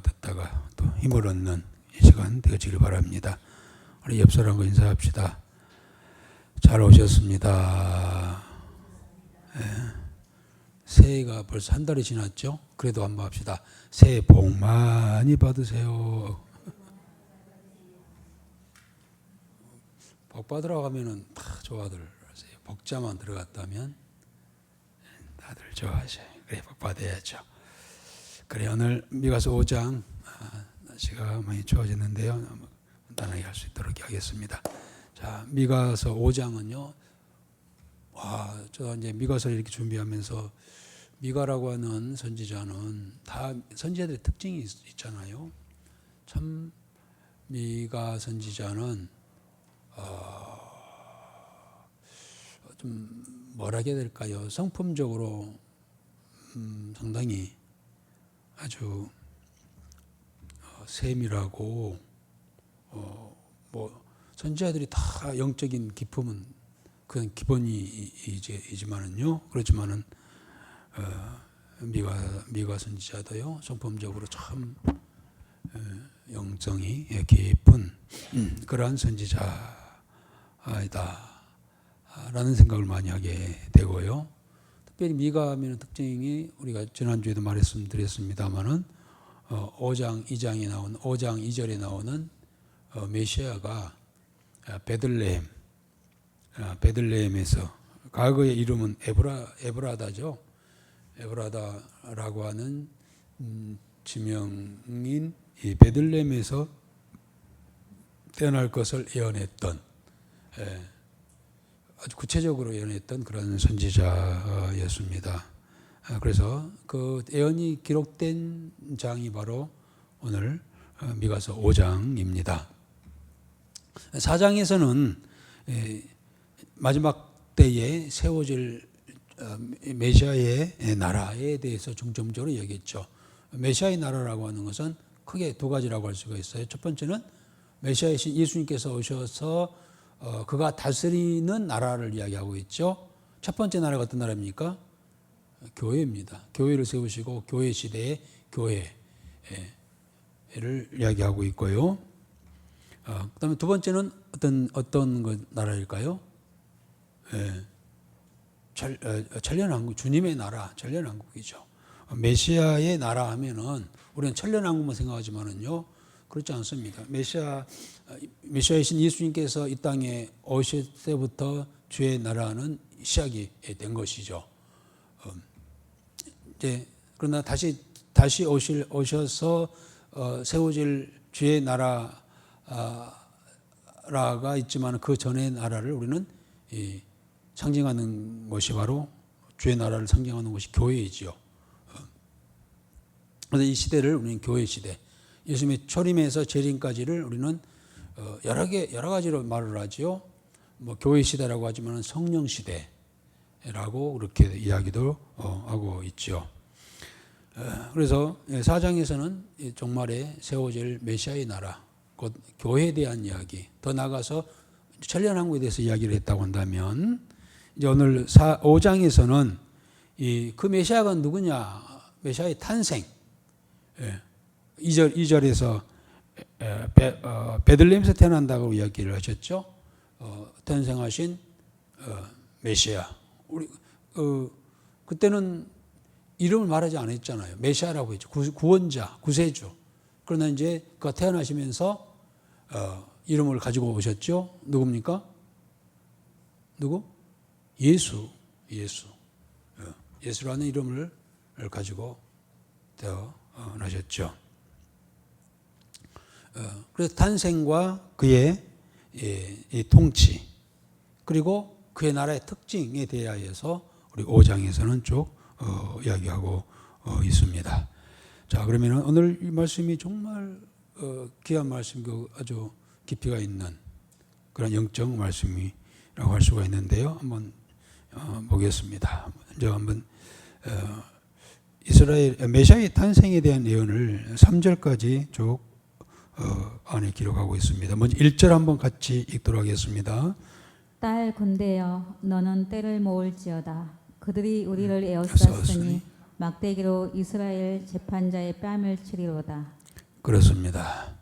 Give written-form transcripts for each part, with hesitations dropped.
듣다가 또 힘을 얻는 이 시간 되어지길 바랍니다. 우리 옆 사람과 인사합시다. 잘 오셨습니다. 새해가 벌써 한 달이 지났죠? 그래도 한번 합시다. 새해 복 많이 받으세요. 복 받으러 가면은 다 좋아들 하세요. 복자만 들어갔다면 다들 좋아하셔요. 그래, 복 받아야죠. 그래, 오늘 미가서 5장 날씨가 많이 추워졌는데요. 간단하게 할 수 있도록 하겠습니다. 자, 미가서 5장은요. 저 이제 미가서를 이렇게 준비하면서 미가라고 하는 선지자는 다 선지자들의 특징이 있잖아요. 참 미가 선지자는 좀 뭐라 해야 될까요? 성품적으로 상당히 아주 세밀하고 뭐 선지자들이 다 영적인 기품은 그건 기본이지만은요. 그렇지만은 미가 선지자도요. 성품적으로 참 영성이 깊은 그러한 선지자이다라는 생각을 많이 하게 되고요. 특별히 미가하면 특징이 우리가 지난주에도 말씀드렸습니다마는 5장 2장에 나오는 5장 2절에 나오는 메시아가 베들레헴에서 과거의 이름은 에브라다죠. 에브라다라고 하는 지명인 이 베들레헴에서 태어날 것을 예언했던 아주 구체적으로 예언했던 그런 선지자였습니다. 그래서 그 예언이 기록된 장이 바로 오늘 미가서 5장입니다. 4장에서는 마지막 때에 세워질 메시아의 나라에 대해서 중점적으로 얘기했죠. 메시아의 나라라고 하는 것은 크게 두 가지라고 할 수가 있어요. 첫 번째는 메시아이신 예수님께서 오셔서 그가 다스리는 나라를 이야기하고 있죠. 첫 번째 나라가 어떤 나라입니까? 교회입니다. 교회를 세우시고 교회 시대의 교회를 이야기하고 있고요. 그다음에 두 번째는 어떤 나라일까요? 천년왕국, 주님의 나라, 천년왕국이죠. 메시아의 나라 하면은 우리는 천년왕국만 생각하지만은요, 그렇지 않습니다. 메시아이신 예수님께서 이 땅에 오실 때부터 주의 나라는 시작이 된 것이죠. 이제 그러나 다시 오셔서 세워질 주의 나라가 있지만 그 전의 나라를 우리는 상징하는 것이 바로 주의 나라를 상징하는 것이 교회이지요. 그래서 이 시대를 우리는 교회 시대, 예수님의 초림에서 재림까지를 우리는 여러 가지로 말을 하지요. 뭐 교회 시대라고 하지만 성령 시대라고 그렇게 이야기도 하고 있죠. 그래서 4장에서는 종말에 세워질 메시아의 나라, 곧 교회에 대한 이야기, 더 나아가서 천년왕국에 대해서 이야기를 했다고 한다면, 이제 오늘 5장에서는 그 메시아가 누구냐, 메시아의 탄생, 2절에서 베들레헴에서 태어난다고 이야기를 하셨죠. 탄생하신 메시아. 우리 그때는 이름을 말하지 않았잖아요. 메시아라고 했죠. 구원자, 구세주. 그러나 이제 그가 태어나시면서 이름을 가지고 오셨죠. 누굽니까? 누구? 예수라는 이름을 가지고 태어나셨죠. 그래서 탄생과 그의 이 통치, 그리고 그의 나라의 특징에 대하여서 우리 5장에서는 쭉 이야기하고 있습니다. 자, 그러면 오늘 이 말씀이 정말 귀한 말씀이고 아주 깊이가 있는 그런 영적 말씀이라고 할 수가 있는데요. 한번 보겠습니다. 먼저 한번 이스라엘 메시아의 탄생에 대한 예언을 3절까지 쭉 안에 기록하고 있습니다. 먼저 1절 한번 같이 읽도록 하겠습니다. 딸 군대여, 너는 때를 모을지어다. 그들이 우리를 에워쌌으니 막대기로 이스라엘 재판자의 뺨을 치리로다. 그렇습니다.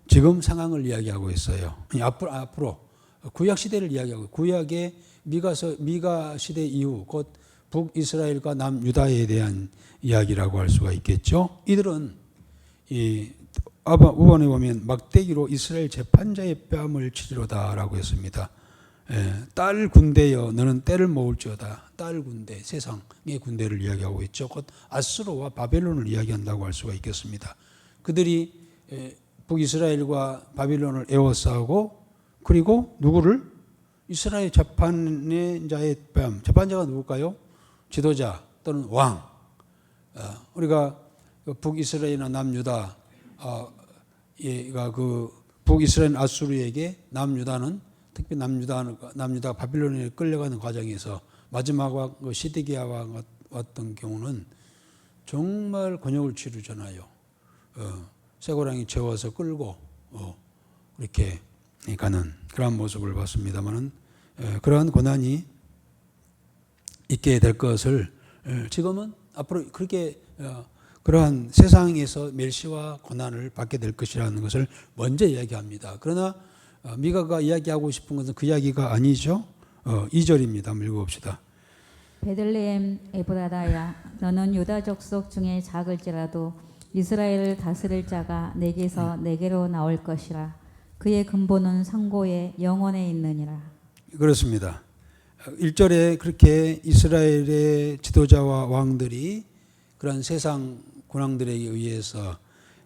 지금 상황을 이야기하고 있어요. 앞으로 구약 시대를 이야기하고 구약의 미가 시대 이후 곧 북이스라엘과 남유다에 대한 이야기라고 할 수가 있겠죠. 이들은 이 우번에 보면 막대기로 이스라엘 재판자의 뺨을 치리로다라고 했습니다. 딸 군대여 너는 때를 모을지어다. 딸 군대, 세상의 군대를 이야기하고 있죠. 곧 아수르와 바벨론을 이야기한다고 할 수가 있겠습니다. 그들이 북이스라엘과 바빌론을 에워싸고 그리고 누구를? 이스라엘 재판자의 뺨. 재판자가 누굴까요? 지도자 또는 왕. 우리가 북이스라엘이나 남유다 그 북이스라엘 아수르에게 남유다는 특히 남유다가 바빌론에 끌려가는 과정에서 마지막 그 시드기야와 왔던 경우는 정말 곤욕을 치르잖아요. 쇠고랑이 채워서 끌고 이렇게 가는 그런 모습을 봤습니다만은 그러한 고난이 있게 될 것을 지금은 앞으로 그렇게 그러한 세상에서 멸시와 고난을 받게 될 것이라는 것을 먼저 이야기합니다. 그러나 미가가 이야기하고 싶은 것은 그 이야기가 아니죠. 2절입니다. 한번 읽어봅시다. 베들레헴 에브라다야 너는 유다 족속 중에 작을지라도 이스라엘을 다스릴 자가 내게서 내게로 나올 것이라. 그의 근본은 상고에 영원에 있느니라. 그렇습니다. 1절에 그렇게 이스라엘의 지도자와 왕들이 그런 세상 군왕들에 의해서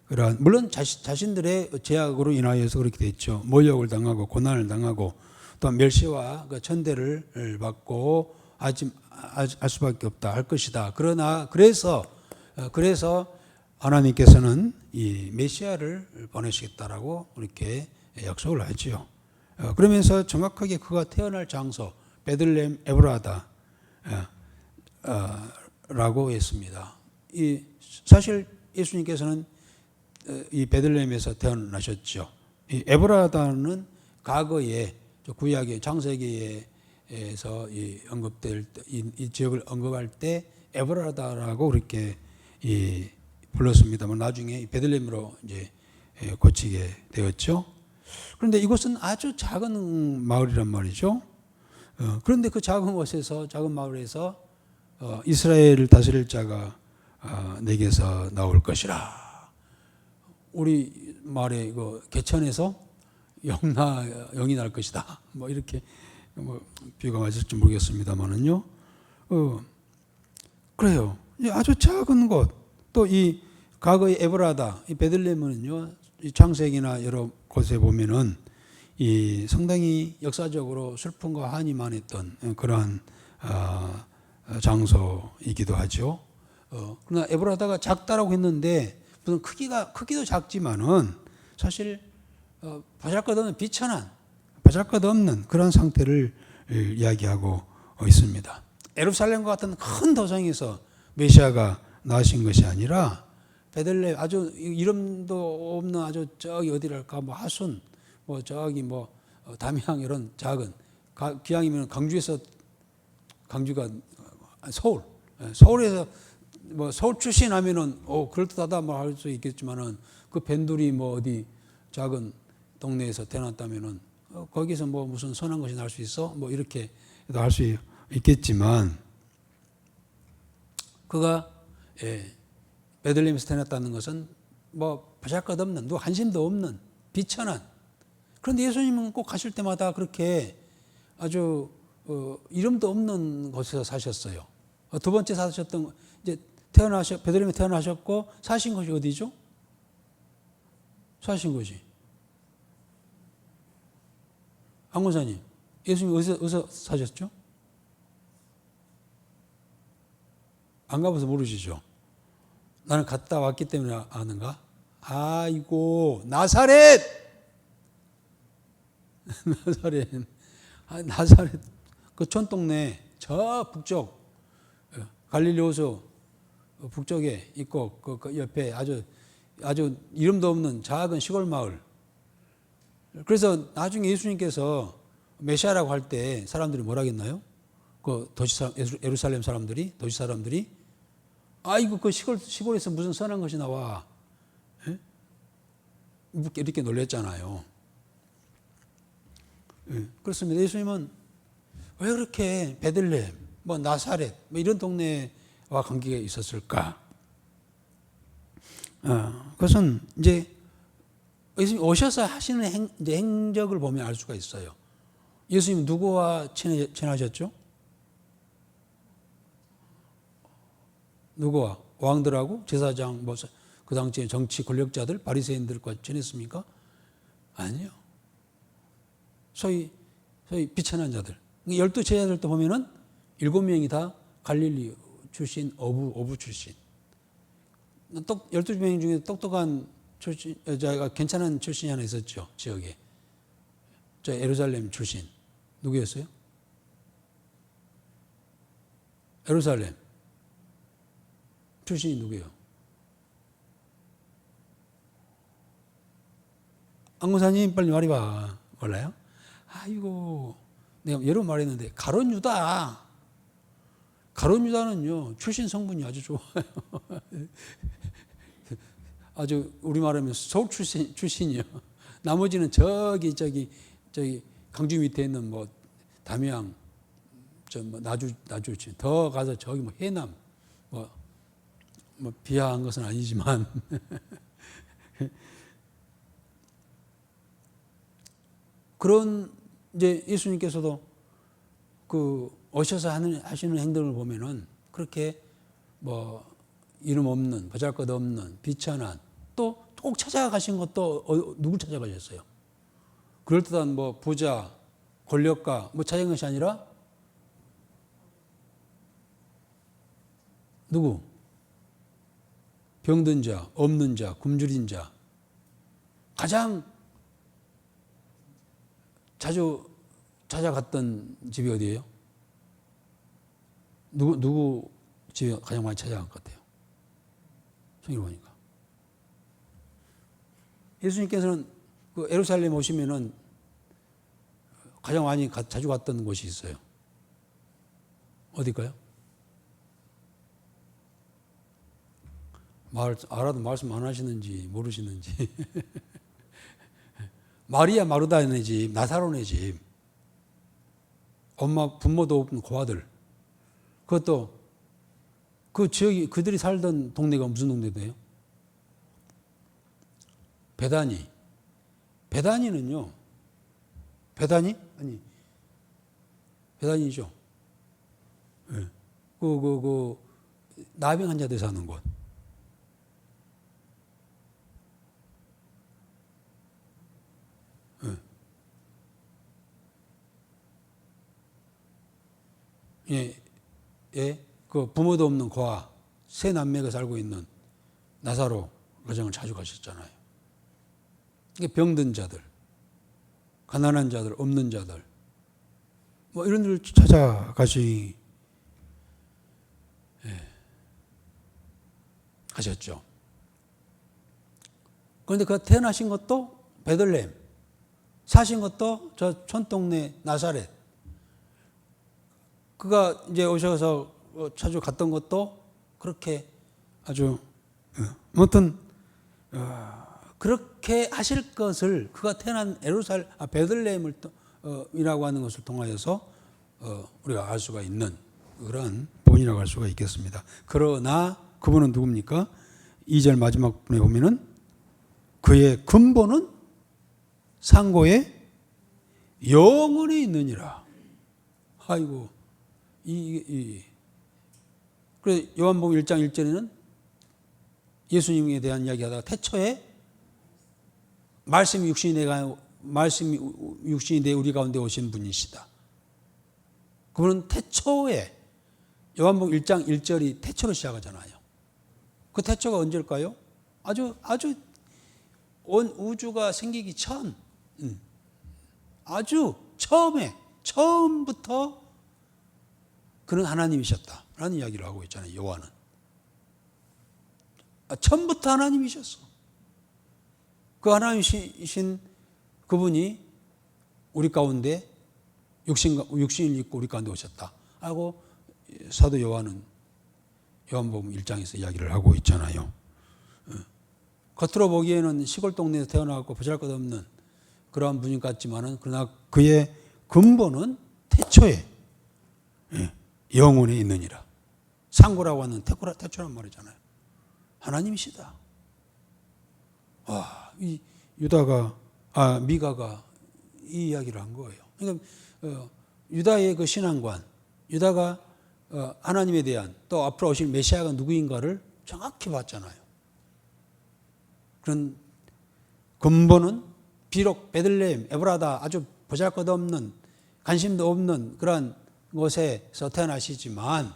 그러한 물론 자신들의 제약으로 인하여서 그렇게 됐죠. 모욕을 당하고 고난을 당하고 또 멸시와 그 천대를 받고 할 수밖에 없다 할 것이다. 그러나 그래서 하나님께서는 이 메시아를 보내시겠다라고 이렇게 약속을 하지요. 그러면서 정확하게 그가 태어날 장소 베들레헴 에브라다 라고 했습니다. 사실 예수님께서는 이 베들레헴에서 태어나셨죠. 이 에브라다는 과거에 구약의 창세기에서 언급될 이 지역을 언급할 때 에브라다라고 그렇게 불렀습니다만 나중에 베들레헴으로 이제 고치게 되었죠. 그런데 이곳은 아주 작은 마을이란 말이죠. 그런데 그 작은 마을에서 이스라엘을 다스릴 자가 내게서 나올 것이라. 우리 말에 그 개천에서 영이 날 것이다. 뭐 이렇게 비유가 맞을지 모르겠습니다만은요. 그래요. 아주 작은 곳. 또 이 과거의 에브라다, 이 베들레헴은요. 이 창세기나 여러 곳에 보면은 이 상당히 역사적으로 슬픔과 한이 많았던 그러한 장소이기도 하죠. 그러나 에브라다가 작다라고 했는데 무슨 크기도 작지만은 사실 보잘것없는 비천한 보잘것없는 그런 상태를 이야기하고 있습니다. 예루살렘과 같은 큰 도성에서 메시아가 나신 것이 아니라 베들레헴 아주 이름도 없는 아주 저기 어디랄까 뭐 하순 뭐 저기 뭐 담양 이런 작은 기왕이면 강주가 서울에서 뭐 서울 출신하면은 그럴듯하다 뭐 할 수 있겠지만은 그 벤두리 뭐 어디 작은 동네에서 태어났다면은 거기서 뭐 무슨 선한 것이 날 수 있어 뭐 이렇게 할 수 있겠지만 그가 베들레헴에서 태어났다는 것은 뭐 보잘것없는 누구 관심도 없는 비천한 그런데 예수님은 꼭 가실 때마다 그렇게 아주 이름도 없는 곳에서 사셨어요. 두 번째 사셨던 이제 베들레헴에 태어나셨고 사신 곳이 어디죠? 사신 곳이 안권사님 예수님 어디서 사셨죠? 안 가봐서 모르시죠? 나는 갔다 왔기 때문에 아는가? 아이고 나사렛 나사렛 그 촌동네 저 북쪽 갈릴리 호수 북쪽에 있고 그 옆에 아주 이름도 없는 작은 시골 마을. 그래서 나중에 예수님께서 메시아라고 할 때 사람들이 뭐라 했나요? 그 예루살렘 사람들이 도시 사람들이 아이고 그 시골에서 무슨 선한 것이 나와. 에? 이렇게 놀랬잖아요. 그렇습니다. 예수님은 왜 그렇게 베들레헴, 뭐 나사렛, 뭐 이런 동네와 관계가 있었을까? 그것은 이제 예수님 오셔서 하시는 이제 행적을 보면 알 수가 있어요. 예수님 누구와 친하셨죠? 누구와? 왕들하고 제사장, 뭐 그 당시에 정치 권력자들, 바리새인들과 지냈습니까? 아니요. 소위 비천한 자들. 12 제자들도 보면은 7명이 다 갈릴리 출신, 어부 출신. 12명 중에 똑똑한 출신, 여자가 괜찮은 출신이 하나 있었죠, 지역에. 저 예루살렘 출신. 누구였어요? 예루살렘 출신이 누구예요? 안고사님 빨리 말해봐. 몰라요? 아이고, 내가 여러 번 말했는데 가룟 유다. 가룟 유다는요 출신 성분이 아주 좋아요. 아주 우리 말하면 서울 출신이요. 나머지는 저기 강주 밑에 있는 뭐 담양, 뭐 나주 출신. 더 가서 저기 뭐 해남, 뭐 비하한 것은 아니지만. 그런 이제 예수님께서도 그 오셔서 하시는 행동을 보면은 그렇게 뭐 이름 없는, 보잘것없는, 비천한, 또 꼭 찾아가신 것도 누굴 찾아가셨어요? 그럴듯한 뭐 부자, 권력가 뭐 찾아간 것이 아니라 누구? 병든 자, 없는 자, 굶주린 자. 가장 자주 찾아갔던 집이 어디예요? 누구 집에 가장 많이 찾아간 것 같아요? 성경 보니까. 예수님께서는 그 예루살렘 오시면은 가장 많이 자주 갔던 곳이 있어요. 어딜까요? 알아도 말씀 안 하시는지 모르시는지. 마리아 마르다네 집, 나사로네 집. 엄마, 부모도 없는 고아들. 그것도 그 지역이 그들이 살던 동네가 무슨 동네예요? 베다니. 베다니는요. 베다니? 아니. 베다니죠. 네. 나병 환자들 사는 곳. 그 부모도 없는 고아, 세 남매가 살고 있는 나사로 가정을 자주 가셨잖아요. 이게 병든 자들, 가난한 자들, 없는 자들, 뭐 이런 데를 찾아가시 하셨죠. 그런데 그 태어나신 것도 베들레헴, 사신 것도 저 촌동네 나사렛. 그가 이제 오셔서 자주 갔던 것도 그렇게 아주 아무튼 그렇게 하실 것을 그가 태어난 베들레헴을 이라고 하는 것을 통하여서 우리가 알 수가 있는 그런 본이라고 할 수가 있겠습니다. 그러나 그분은 누굽니까? 2절 마지막 부분에 보면은 그의 근본은 상고에 영원히 있느니라. 아이고. 그래서 요한복음 1장 1절에는 예수님에 대한 이야기하다가 태초에 말씀이 육신이 내 우리 가운데 오신 분이시다. 그분은 태초에 요한복음 1장 1절이 태초로 시작하잖아요. 그 태초가 언제일까요? 아주 온 우주가 생기기 전, 아주 처음부터 그는 하나님이셨다라는 이야기를 하고 있잖아요. 요한은. 처음부터 하나님이셨어. 그 하나님이신 그분이 우리 가운데 육신을 입고 우리 가운데 오셨다 하고 사도 요한은 요한복음 1장에서 이야기를 하고 있잖아요. 겉으로 보기에는 시골 동네에서 태어나고 보잘것없는 그러한 분인 같지만은 그러나 그의 근본은 태초에 영혼에 있느니라. 상고라고 하는 태초란 말이잖아요. 하나님이시다. 이 미가가 이 이야기를 한 거예요. 그러니까 유다의 그 신앙관, 유다가 하나님에 대한 또 앞으로 오실 메시아가 누구인가를 정확히 봤잖아요. 그런 근본은 비록 베들레헴, 에브라다 아주 보잘것없는 관심도 없는 그런 곳에서 태어나시지만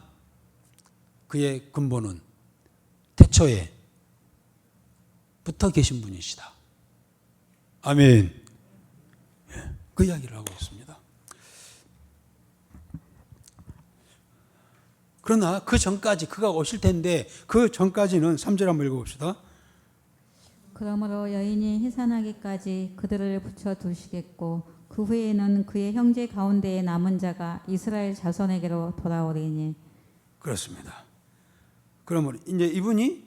그의 근본은 태초에 붙어 계신 분이시다. 아멘. 그 이야기를 하고 있습니다. 그러나 그 전까지 그가 오실 텐데 그 전까지는 3절 한번 읽어봅시다. 그러므로 여인이 해산하기까지 그들을 붙여두시겠고 그 후에는 그의 형제 가운데에 남은 자가 이스라엘 자손에게로 돌아오리니. 그렇습니다. 그러면 이제 이분이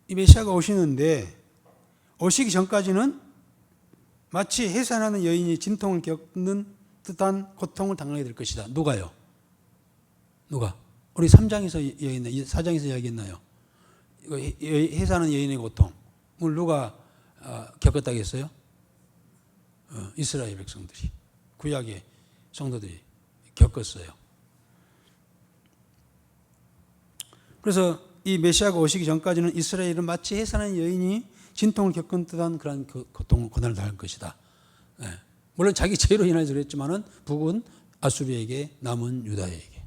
이 메시아가 오시는데 오시기 전까지는 마치 해산하는 여인이 진통을 겪는 듯한 고통을 당하게 될 것이다. 누가요? 누가? 우리 3장에서 이야기했나요? 4장에서 이야기했나요? 해산하는 여인의 고통을 누가 겪었다고 했어요? 이스라엘 백성들이, 구약의 성도들이 겪었어요. 그래서 이 메시아가 오시기 전까지는 이스라엘은 마치 해산하는 여인이 진통을 겪은 듯한 그런 고난을 당할 것이다. 물론 자기 죄로 인해서 그랬지만은 북은 아수르에게, 남은 유다에게.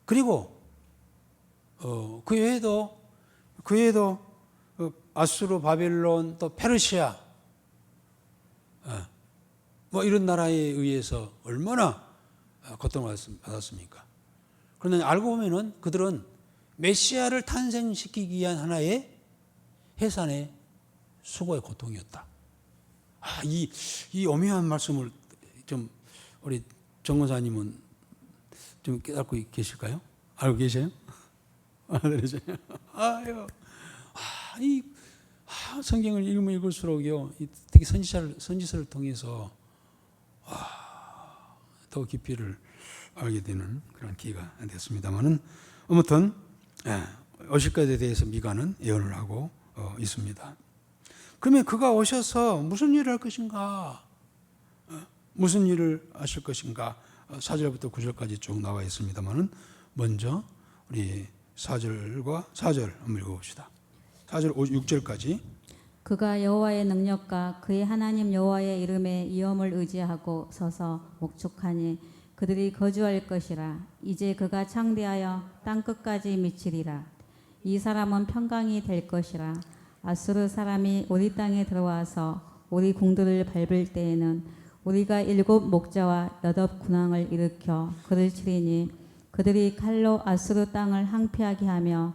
그리고 그 외에도 아수르, 바벨론, 또 페르시아 뭐 이런 나라에 의해서 얼마나 고통을 받았습니까? 그런데 알고 보면은 그들은 메시아를 탄생시키기 위한 하나의 해산의 수고의 고통이었다. 이 오묘한 말씀을 좀 우리 정원사님은 좀 깨닫고 계실까요? 알고 계세요? 성경을 읽으면 읽을수록요, 특히 선지서를 통해서 더 깊이를 알게 되는 그런 기회가 됐습니다만은 아무튼 오실 것에 대해서 미가는 예언을 하고 있습니다. 그러면 그가 오셔서 무슨 일을 할 것인가? 무슨 일을 하실 것인가? 4절부터 9절까지 쭉 나와 있습니다만은 먼저 우리 4절 한번 읽어봅시다. 4절 6절까지. 그가 여호와의 능력과 그의 하나님 여호와의 이름에 위엄을 의지하고 서서 목축하니 그들이 거주할 것이라. 이제 그가 창대하여 땅 끝까지 미치리라. 이 사람은 평강이 될 것이라. 아수르 사람이 우리 땅에 들어와서 우리 궁들을 밟을 때에는 우리가 7 목자와 8 군왕을 일으켜 그를 치리니 그들이 칼로 아수르 땅을 항폐하게 하며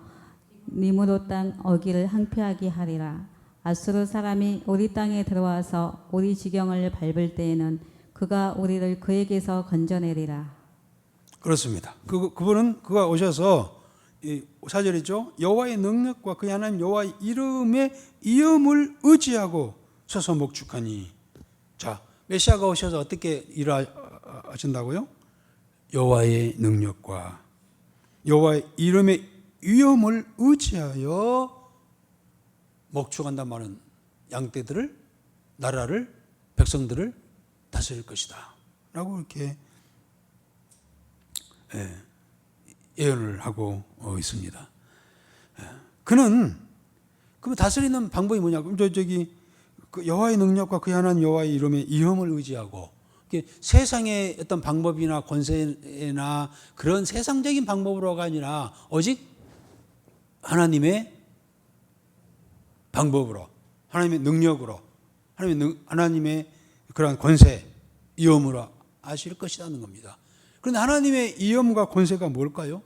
니므로 땅 어기를 항폐하게 하리라. 아수르 사람이 우리 땅에 들어와서 우리 지경을 밟을 때에는 그가 우리를 그에게서 건져내리라. 그렇습니다. 그분은 그가 오셔서 4절이죠. 여호와의 능력과 그의 하나님 여호와의 이름의 위엄을 의지하고 서서 목축하니. 자, 메시아가 오셔서 어떻게 일하신다고요? 여호와의 능력과 여호와의 이름의 위엄을 의지하여 목축한단 말은 양떼들을, 나라를, 백성들을 다스릴 것이다 라고 이렇게 예언을 하고 있습니다. 그는 그럼 다스리는 방법이 뭐냐? 그럼 그 여호와의 능력과 그의 하나님 여호와의 이름의 위엄을 의지하고, 세상의 어떤 방법이나 권세나 그런 세상적인 방법으로가 아니라 오직 하나님의 방법으로, 하나님의 능력으로, 하나님의 그러한 권세, 위엄으로 하실 것이라는 겁니다. 그런데 하나님의 위엄과 권세가 뭘까요?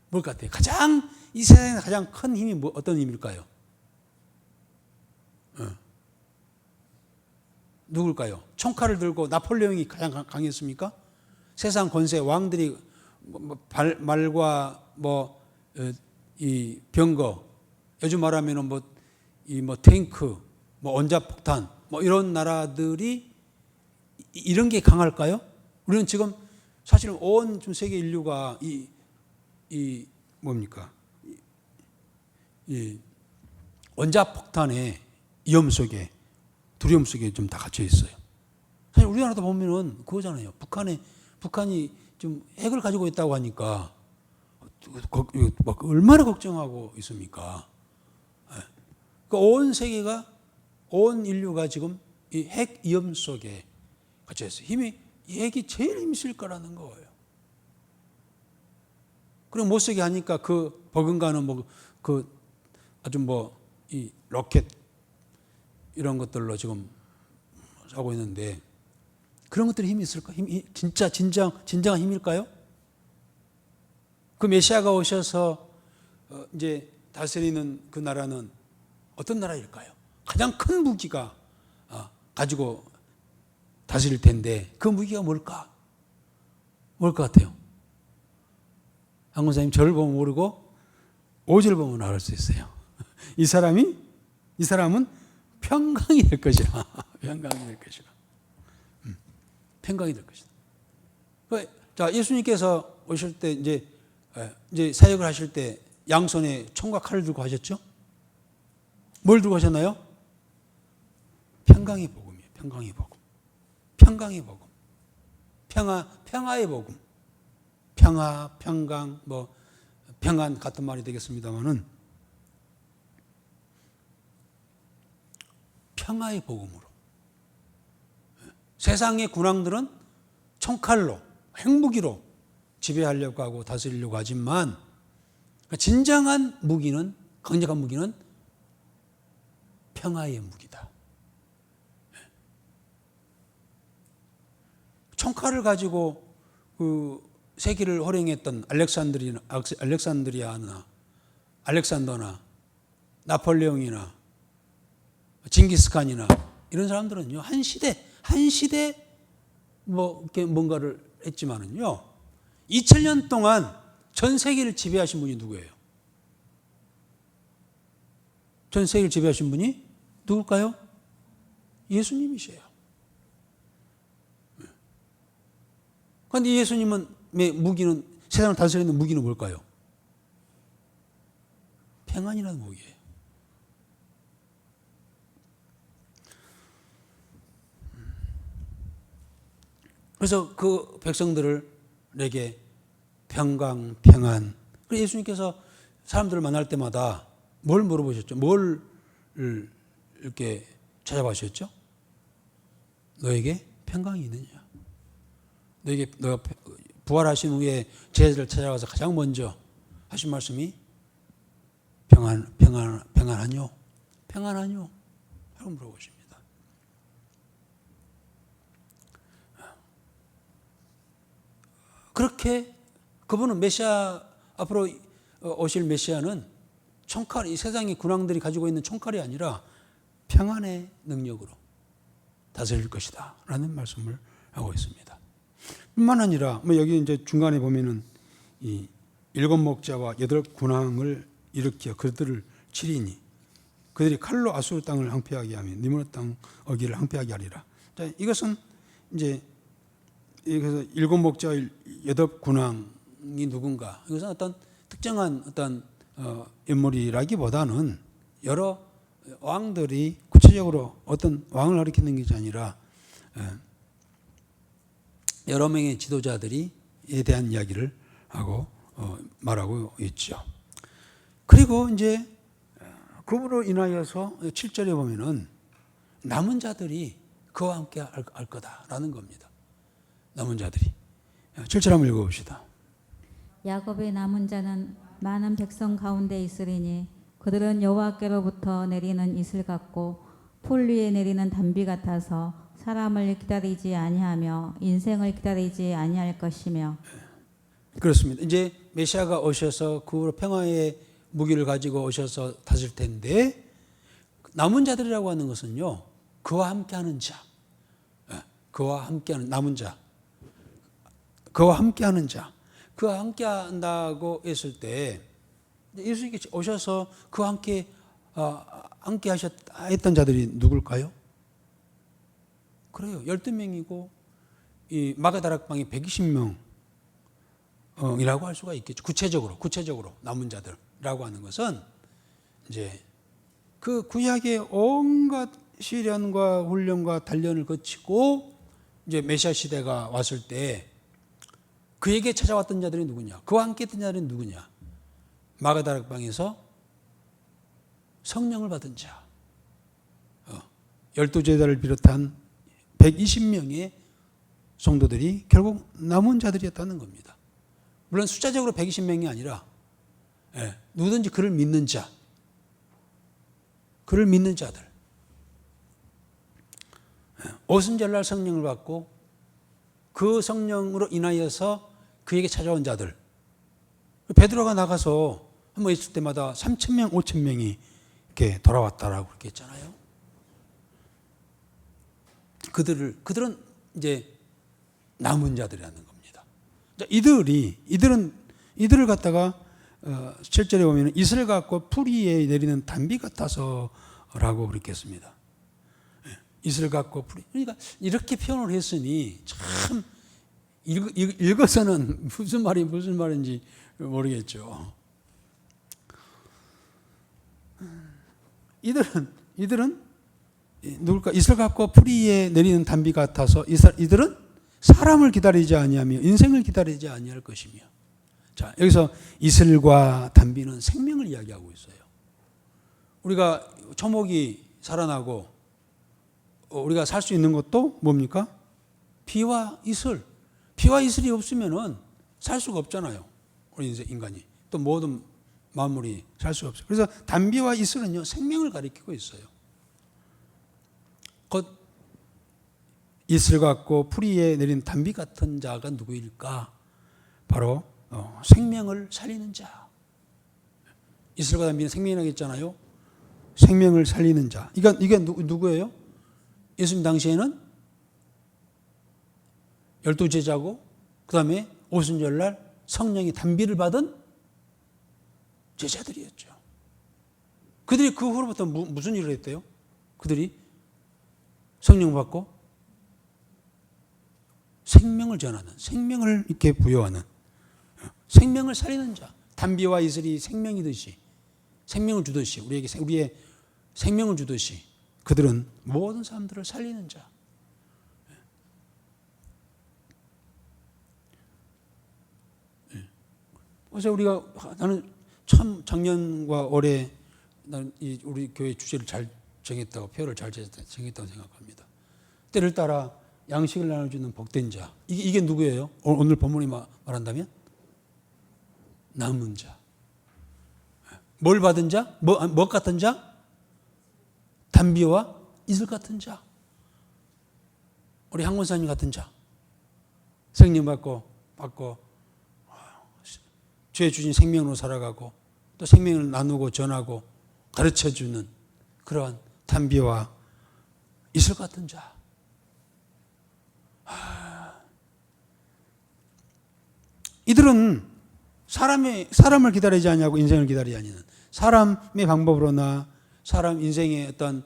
뭘 같아요? 이 세상에서 가장 큰 힘이 어떤 힘일까요? 누굴까요? 총칼을 들고 나폴레옹이 가장 강했습니까? 세상 권세, 왕들이 말과 이 병거, 요즘 말하면은 뭐 탱크, 뭐 원자폭탄, 뭐 이런 나라들이 이런 게 강할까요? 우리는 지금 사실 온 세계 인류가 이 뭡니까? 이 원자폭탄의 위험 속에, 두려움 속에 좀 다 갇혀 있어요. 사실 우리나라도 보면은 그거잖아요. 북한이 좀 핵을 가지고 있다고 하니까 얼마나 걱정하고 있습니까? 그러니까 온 세계가, 온 인류가 지금 이 핵 위험 속에 갇혀 있어요. 이 핵이 제일 힘이 쓸 거라는 거예요. 그리고 못 쓰게 하니까 그 버금가는 아주 이 로켓 이런 것들로 지금 하고 있는데, 그런 것들이 힘이 있을까? 진정한 힘일까요? 그 메시아가 오셔서 이제 다스리는 그 나라는 어떤 나라일까요? 가장 큰 무기가 가지고 다스릴 텐데, 그 무기가 뭘까? 뭘 것 같아요? 한국사님 저를 보면 모르고 5절 보면 알을 수 있어요. 이 사람은 평강이 될 것이라. 평강이 될 것이라. 평강이 될 것이다. 자, 예수님께서 오실 때 이제 사역을 하실 때 양손에 총과 칼을 들고 하셨죠? 뭘 들고 하셨나요? 평강의 복음이에요. 평강의 복음. 평강의 복음. 평화의 복음. 평강, 평안 같은 말이 되겠습니다만은 평화의 복음으로. 세상의 군왕들은 총칼로, 핵무기로 지배하려고 하고 다스리려고 하지만, 진정한 무기는, 강력한 무기는 평화의 무기다. 총칼을 가지고 세계를 호령했던 알렉산더나 나폴레옹이나 징기스칸이나 이런 사람들은요, 한 시대 이렇게 뭔가를 했지만은요, 2000년 동안 전 세계를 지배하신 분이 누구예요? 전 세계를 지배하신 분이 누굴까요? 예수님이세요. 그런데 예수님의 무기는, 세상을 다스리는 무기는 뭘까요? 평안이라는 무기예요. 그래서 그 백성들에게 평강, 평안. 그래서 예수님께서 사람들을 만날 때마다 뭘 물어보셨죠? 뭘 이렇게 찾아보셨죠? 너에게 평강이 있느냐? 너가 부활하신 후에 제자를 찾아가서 가장 먼저 하신 말씀이 평안하뇨? 평안하뇨? 라고 물어보십니다. 그렇게 그분은 메시아, 앞으로 오실 메시아는 총칼, 이 세상의 군왕들이 가지고 있는 총칼이 아니라 평안의 능력으로 다스릴 것이다 라는 말씀을 하고 있습니다. 뿐만 아니라 여기 이제 중간에 보면은 이 7목자와 8군왕을 일으켜 그들을 치리니 그들이 칼로 아수르 땅을 항폐하게 하며 니므롯 땅 어기를 항폐하게 하리라. 자, 이것은 이제 그래서 7목자와 8군왕이 누군가, 이것은 어떤 특정한 어떤 인물이라기보다는 여러 왕들이 구체적으로 어떤 왕을 가리키는 것이 아니라 여러 명의 지도자들이에 대한 이야기를 하고 말하고 있죠. 그리고 이제 그분으로 인하여서 7절에 보면은 남은 자들이 그와 함께 할 거다라는 겁니다. 남은 자들이. 7절 한번 읽어봅시다. 야곱의 남은 자는 많은 백성 가운데 있으리니 그들은 여호와께로부터 내리는 이슬 같고 풀 위에 내리는 단비 같아서 사람을 기다리지 아니하며 인생을 기다리지 아니할 것이며. 그렇습니다. 이제 메시아가 오셔서 그 후로 평화의 무기를 가지고 오셔서 다스릴 텐데, 남은 자들이라고 하는 것은요, 그와 함께하는 자, 그와 함께하는 남은 자, 그와 함께하는 자, 그와 함께한다고 했을 때 예수님께 오셔서 그와 함께 했던 자들이 누굴까요? 그래요. 12명이고 이 마가다락방이 120명이라고 할 수가 있겠죠. 구체적으로 남은 자들이라고 하는 것은 이제 그 구약의 온갖 시련과 훈련과 단련을 거치고 이제 메시아 시대가 왔을 때 그에게 찾아왔던 자들이 누구냐? 그와 함께 했던 자들이 누구냐? 마가다락방에서 성령을 받은 자, 12제자를 비롯한 120명의 성도들이 결국 남은 자들이었다는 겁니다. 물론 숫자적으로 120명이 아니라 누구든지 그를 믿는 자, 그를 믿는 자들, 오순절날 성령을 받고 그 성령으로 인하여서 그에게 찾아온 자들. 베드로가 나가서 한번 있을 때마다 3,000명, 5,000명이 이렇게 돌아왔다라고 그렇게 했잖아요. 그들은 이제 남은 자들이라는 겁니다. 이들을 갖다가 7절에 보면 이슬 같고 풀 위에 내리는 단비 같아서라고 그렇게 했습니다. 이슬 같고 풀이. 그러니까 이렇게 표현을 했으니 참 읽어서는 무슨 말인지 모르겠죠. 이들은 누굴까? 이슬 같고 풀 위에 내리는 단비 같아서 이들은 사람을 기다리지 아니하며 인생을 기다리지 아니할 것이며. 자, 여기서 이슬과 단비는 생명을 이야기하고 있어요. 우리가 초목이 살아나고 우리가 살 수 있는 것도 뭡니까? 비와 이슬. 비와 이슬이 없으면은 살 수가 없잖아요. 우리 인간이. 또 모든 만물이 살 수가 없어요. 그래서 단비와 이슬은요, 생명을 가리키고 있어요. 곧 이슬 같고 풀 위에 내린 단비 같은 자가 누구일까? 바로 생명을 살리는 자. 이슬과 단비는 생명이라고 했잖아요. 생명을 살리는 자. 이게 누구예요? 예수님 당시에는 12제자고 그 다음에 오순절날 성령이 단비를 받은 제자들이었죠. 그들이 그 후로부터 무슨 일을 했대요? 그들이 성령 받고 생명을 전하는, 생명을 이렇게 부여하는, 생명을 살리는 자. 단비와 이슬이 생명이듯이, 생명을 주듯이, 우리의 생명을 주듯이 그들은 모든 사람들을 살리는 자. 그래서 나는 참 작년과 올해 나는 우리 교회 주제를 잘 정했다고, 표를 잘 정했다고 생각합니다. 때를 따라 양식을 나눠주는 복된 자. 이게 누구예요? 오늘 본문이 말한다면? 남은 자. 뭘 받은 자? 뭐 같은 자? 단비와 이슬 같은 자. 우리 항문사님 같은 자. 성령 받고 주의 주신 생명으로 살아가고 또 생명을 나누고 전하고 가르쳐주는 그러한 단비와 이슬 같은 자. 이들은 사람을 기다리지 아니하고 인생을 기다리지 아니하는, 사람의 방법으로나 사람 인생의 어떤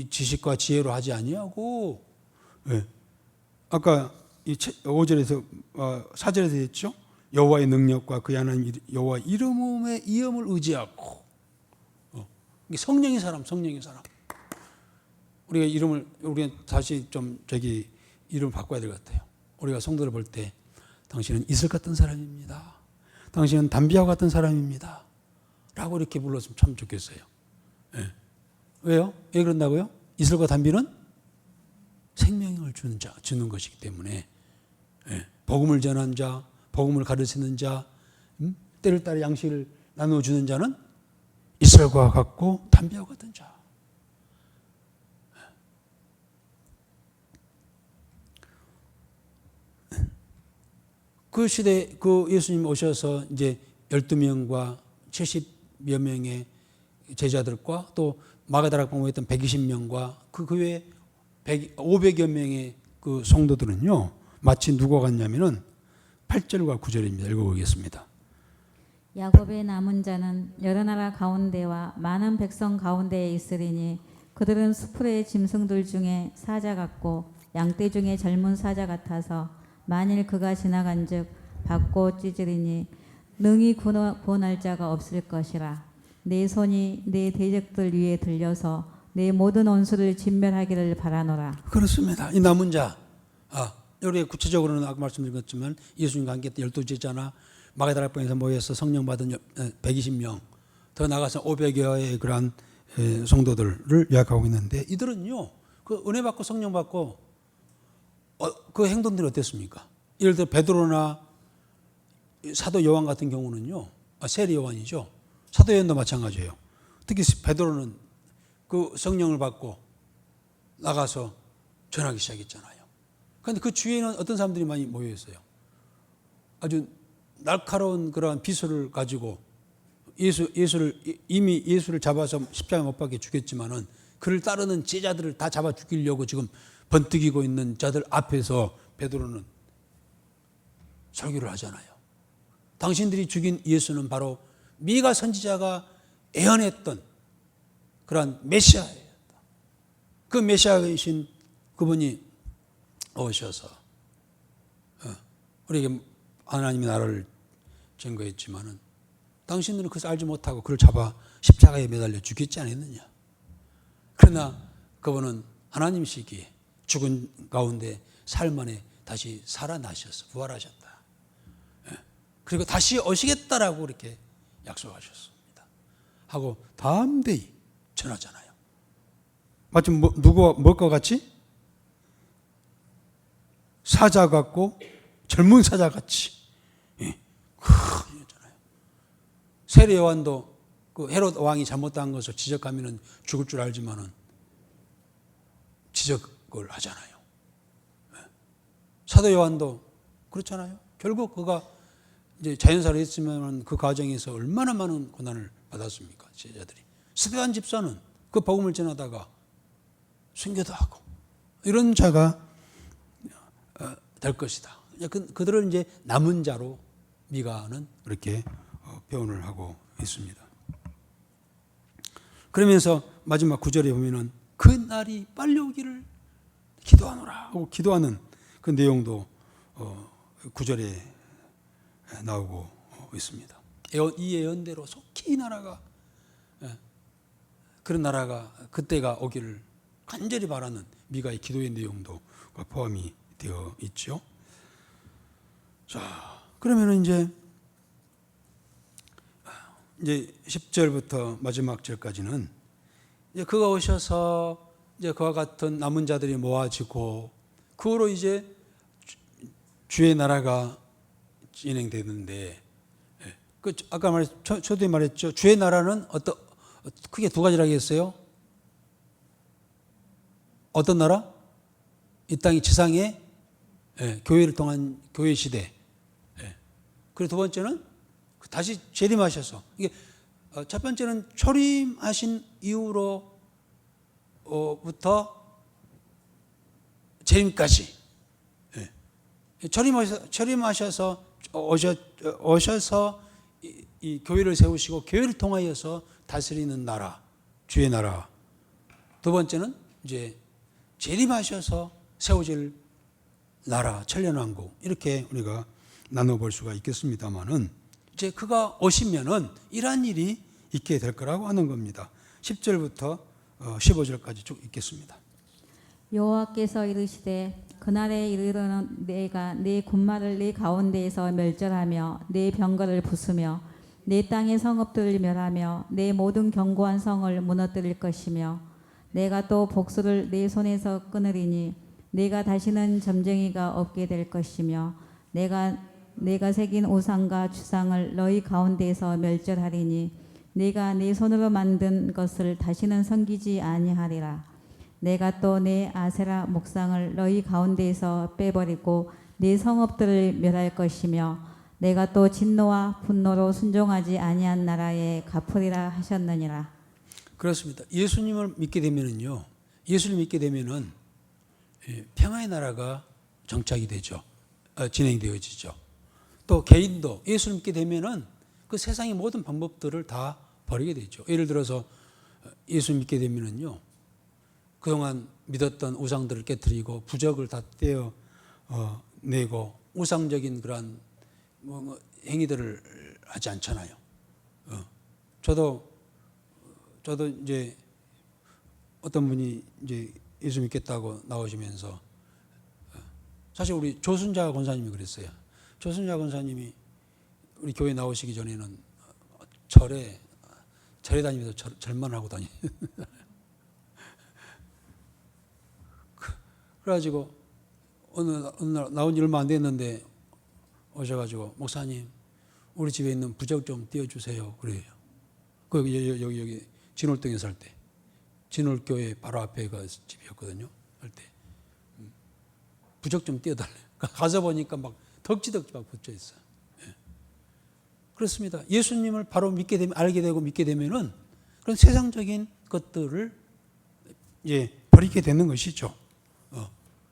지식과 지혜로 하지 아니하고, 아까 5절에서 4절에서 했죠. 여호와의 능력과 그의 하나님 여호와 이름의 이음을 의지하고. 성령의 사람. 우리가 다시 좀 이름을 바꿔야 될 것 같아요. 우리가 성도를 볼 때 당신은 이슬 같은 사람입니다. 당신은 단비와 같은 사람입니다. 라고 이렇게 불렀으면 참 좋겠어요. 왜요? 왜 그런다고요? 이슬과 단비는 생명을 주는 것이기 때문에, 복음을 전한 자, 복음을 가르치는 자, 때를 따라 양식을 나누어주는 자는 이슬과 같고 단비와 같은 자. 그 시대, 예수님 오셔서 이제 12명과 70여 명의 제자들과 또 마가다락방에 모였던 120명과 그 외에 500여 명의 그 성도들은요, 마치 누가 같냐면은 8절과 9절입니다. 읽어보겠습니다. 야곱의 남은 자는 여러 나라 가운데와 많은 백성 가운데에 있으리니 그들은 수풀의 짐승들 중에 사자 같고 양떼 중에 젊은 사자 같아서 만일 그가 지나간즉 밟고 찢으리니 능히 구원할 자가 없을 것이라. 내 손이 내 대적들 위에 들려서 내 모든 원수를 진멸하기를 바라노라. 그렇습니다. 이 남은 자, 여기 구체적으로는 아까 말씀드렸지만 예수님과 함께 12제자나 마가다락방에서 모여서 성령 받은 120명, 더 나가서 500여의 그러한 성도들을 요약하고 있는데, 이들은요, 그 은혜 받고 성령 받고 그 행동들이 어땠습니까? 예를 들어 베드로나 사도 요한 같은 경우는요, 세리 요한이죠. 사도 요한도 마찬가지예요. 특히 베드로는 그 성령을 받고 나가서 전하기 시작했잖아요. 그런데 그 주위에는 어떤 사람들이 많이 모여 있어요. 아주 날카로운 그러한 비수를 가지고 이미 예수를 잡아서 십자가에 못 박게 죽였지만은 그를 따르는 제자들을 다 잡아 죽이려고 지금 번뜩이고 있는 자들 앞에서 베드로는 설교를 하잖아요. 당신들이 죽인 예수는 바로 미가 선지자가 예언했던 그러한 메시아예요. 그 메시아이신 그분이 오셔서 우리에게 하나님의 나라를 증거했지만은 당신들은 그것을 알지 못하고 그를 잡아 십자가에 매달려 죽였지 않았느냐. 그러나 그분은 하나님이시기에 죽은 가운데 삶 안에 다시 살아나셔서 부활하셨다. 그리고 다시 오시겠다라고 이렇게 약속하셨습니다. 하고 담대히 전하잖아요. 마침 누구와 뭘까 같이? 사자 같고 젊은 사자 같이. 그러잖아요. 세례 요한도 그 헤롯 왕이 잘못한 것을 지적하면은 죽을 줄 알지만은 지적을 하잖아요. 사도 요한도 그렇잖아요. 결국 그가 이제 자연사를 했으면 그 과정에서 얼마나 많은 고난을 받았습니까? 제자들이. 스데반 집사는 그 복음을 전하다가 순교도 하고 이런 자가 될 것이다. 그들을 이제 남은 자로 미가는 그렇게 표현을 하고 있습니다. 그러면서 마지막 9절에 보면은 그 날이 빨리 오기를 기도하노라 하고 기도하는 그 내용도 9절에 나오고 있습니다. 이 예언대로 속히 이 나라가 그런 나라가 그때가 오기를 간절히 바라는 미가의 기도의 내용도 포함이 되어 있죠. 자, 그러면 이제 10절부터 마지막 절까지는 이제 그가 오셔서 이제 그와 같은 남은 자들이 모아지고 그 후로 이제 주의 나라가 진행되는데, 그 아까 초두에 말했죠. 주의 나라는 크게 두 가지라고 했어요. 어떤 나라? 이 땅이 지상의 교회를 통한 교회 시대. 그리고 두 번째는 다시 재림하셔서, 이게 첫 번째는 초림하신 이후로부터 재림까지, 초림하셔서 오셔서 이 교회를 세우시고 교회를 통하여서 다스리는 나라, 주의 나라. 두 번째는 이제 재림하셔서 세워질 나라, 천년왕국, 이렇게 우리가 나눠볼 수가 있겠습니다만은 이제 그가 오시면은 이러한 일이 있게 될 거라고 하는 겁니다. 10절부터 15절까지 쭉 읽겠습니다. 여호와께서 이르시되 그날에 이르러는 내가 내 군마를 내 가운데에서 멸절하며 내 병거를 부수며 내 땅의 성읍들을 멸하며 내 모든 견고한 성을 무너뜨릴 것이며 내가 또 복수를 내 손에서 끊으리니 내가 다시는 점쟁이가 없게 될 것이며 내가 새긴 우상과 주상을 너희 가운데에서 멸절하리니 내가 내 손으로 만든 것을 다시는 섬기지 아니하리라. 내가 또 내 아세라 목상을 너희 가운데에서 빼버리고 내 성읍들을 멸할 것이며 내가 또 진노와 분노로 순종하지 아니한 나라에 갚으리라 하셨느니라. 그렇습니다. 예수님을 믿게 되면은요, 예수를 믿게 되면은 평화의 나라가 정착이 되죠. 진행되어지죠. 또 개인도 예수를 믿게 되면은 그 세상의 모든 방법들을 다 버리게 되죠. 예를 들어서 예수 믿게 되면은요, 그동안 믿었던 우상들을 깨뜨리고 부적을 다 떼어 내고 우상적인 그러한 행위들을 하지 않잖아요. 저도 이제 어떤 분이 이제 예수 믿겠다고 나오시면서 사실 우리 조순자 권사님이 그랬어요. 조순자 권사님이 우리 교회 나오시기 전에는 절에 다니면서 절만 하고 다니. 그래가지고 어느 날 나온 지 얼마 안 됐는데 오셔가지고 목사님 우리 집에 있는 부적 좀 띄워주세요. 그래요. 여기 진월동에 살 때 진월교회 바로 앞에 그 집이었거든요. 할 때 부적 좀 띄워달래. 가서 보니까 막 덕지덕지 막 붙여 있어요. 예. 그렇습니다. 예수님을 바로 믿게 되면 알게 되고 믿게 되면은 그런 세상적인 것들을 이제 버리게 되는 것이죠.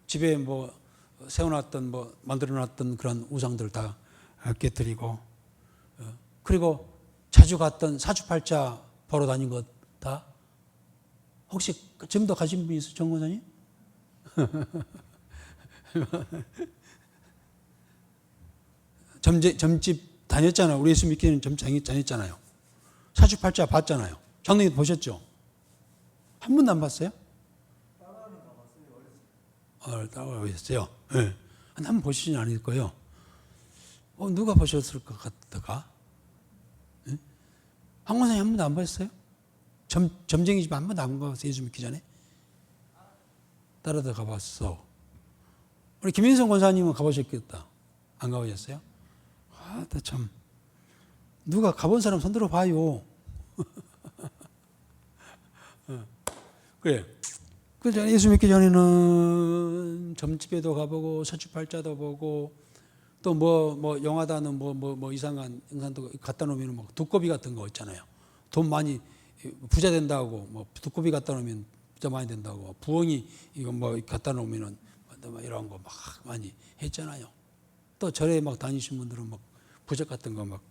집에 뭐 세워놨던 뭐 만들어놨던 그런 우상들 다 깨뜨리고 그리고 자주 갔던 사주팔자 보러 다닌 것 다 혹시 지금도 가신 분 있어요, 정 권사님? 점집 다녔잖아요. 우리 예수 믿기는 점장이 다녔잖아요. 사주팔자 봤잖아요. 장로님 보셨죠? 한 번도 안 봤어요? 따라오셨어요. 네. 한번 보시진 않을 거예요. 누가 보셨을 것 같다가? 네? 한 권사님 한 번도 안 보셨어요? 점쟁이 집 한 번도 안 가봤어요? 예수 믿기 전에? 따라다 가봤어. 우리 김인성 권사님은 가보셨겠다. 안 가보셨어요? 참. 누가 가본 사람 손들어 봐요. 그래. 그래서 예수 믿기 전에는 점집에도 가보고 서주팔자도 보고 또 뭐 영화다는 뭐 이상한 영상도 갖다 놓으면 뭐 두꺼비 같은 거 있잖아요. 돈 많이 부자 된다고 뭐 두꺼비 갖다 놓으면 부자 많이 된다고 부엉이 이거 뭐 갖다 놓으면은 이런 거 막 많이 했잖아요. 또 절에 막 다니신 분들은 막 부적 같은 거 막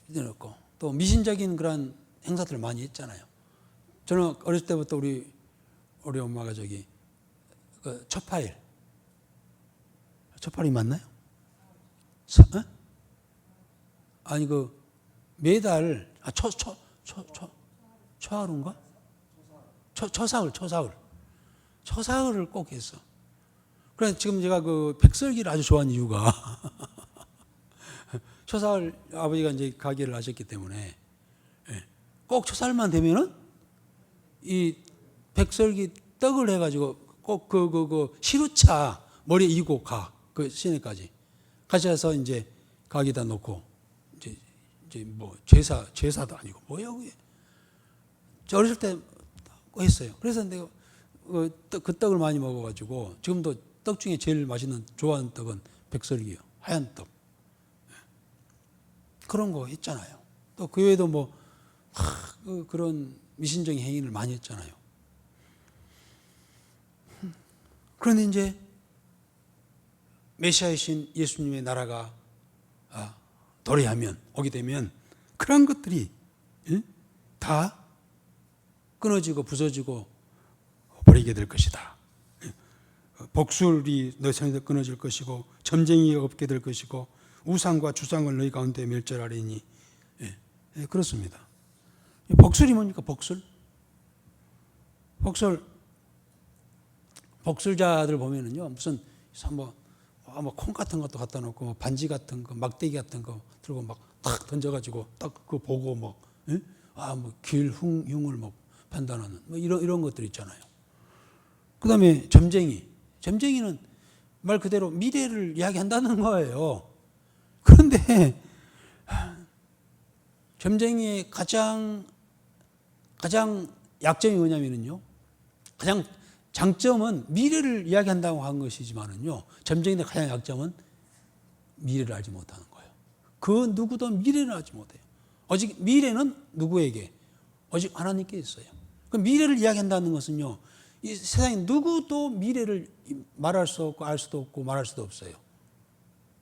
뜯어놓고 또 미신적인 그런 행사들을 많이 했잖아요. 저는 어렸을 때부터 우리 엄마가 그 초파일이 맞나요? 아니 그 매달 초하루인가? 초사흘을 꼭 했어. 그래서 지금 제가 그 백설기를 아주 좋아하는 이유가 초사흘 아버지가 이제 가게를 하셨기 때문에 꼭 초사흘만 되면은 이 백설기 떡을 해가지고 꼭 그 시루차 머리에 이고 그 시내까지 가셔서 이제 가게다 놓고 이제 뭐 제사도 아니고 뭐야 그게. 저 어렸을 때 했어요. 그래서 내가 그 떡을 많이 먹어가지고 지금도 떡 중에 제일 맛있는 좋아하는 떡은 백설기예요. 하얀 떡. 그런 거 했잖아요. 또 그 외에도 뭐 그런 미신적인 행위를 많이 했잖아요. 그런데 이제 메시아이신 예수님의 나라가 도래하면 오게 되면 그런 것들이 다 끊어지고 부서지고 버리게 될 것이다. 복술이 너희 손에서 끊어질 것이고 점쟁이가 없게 될 것이고 우상과 주상을 너희 가운데 멸절하리니. 그렇습니다. 복술이 뭡니까? 복술자들 보면은요 무슨 뭐 콩 같은 것도 갖다 놓고 뭐 반지 같은 거 막대기 같은 거 들고 막 탁 던져가지고 딱 그거 보고 뭐 흉을 뭐 판단하는 뭐 이런 것들 있잖아요. 그다음에 점쟁이는 말 그대로 미래를 이야기한다는 거예요. 그런데 점쟁이의 가장 약점이 뭐냐면요. 가장 장점은 미래를 이야기한다고 한 것이지만은요. 점쟁이의 가장 약점은 미래를 알지 못하는 거예요. 그 누구도 미래를 알지 못해요. 오직 미래는 누구에게? 오직 하나님께 있어요. 그 미래를 이야기한다는 것은요. 이 세상에 누구도 미래를 말할 수 없고 알 수도 없고 말할 수도 없어요.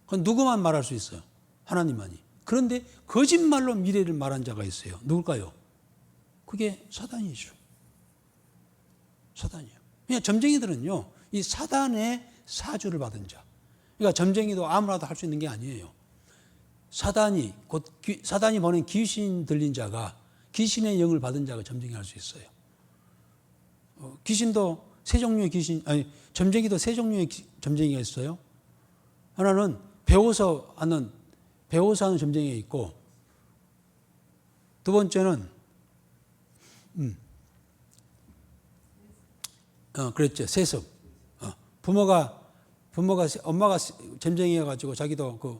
그건 누구만 말할 수 있어요? 하나님만이. 그런데 거짓말로 미래를 말한 자가 있어요. 누굴까요? 그게 사단이죠. 사단이에요. 그냥 점쟁이들은요, 이 사단의 사주를 받은 자. 그러니까 점쟁이도 아무나도 할 수 있는 게 아니에요. 사단이 보낸 귀신 들린 자가, 귀신의 영을 받은 자가 점쟁이 할 수 있어요. 귀신도 세 종류의 점쟁이도 세 종류의 점쟁이가 있어요. 하나는 배워서 하는 점쟁이가 있고, 두 번째는 그랬죠. 세습. 엄마가 점쟁이여가지고 자기도 그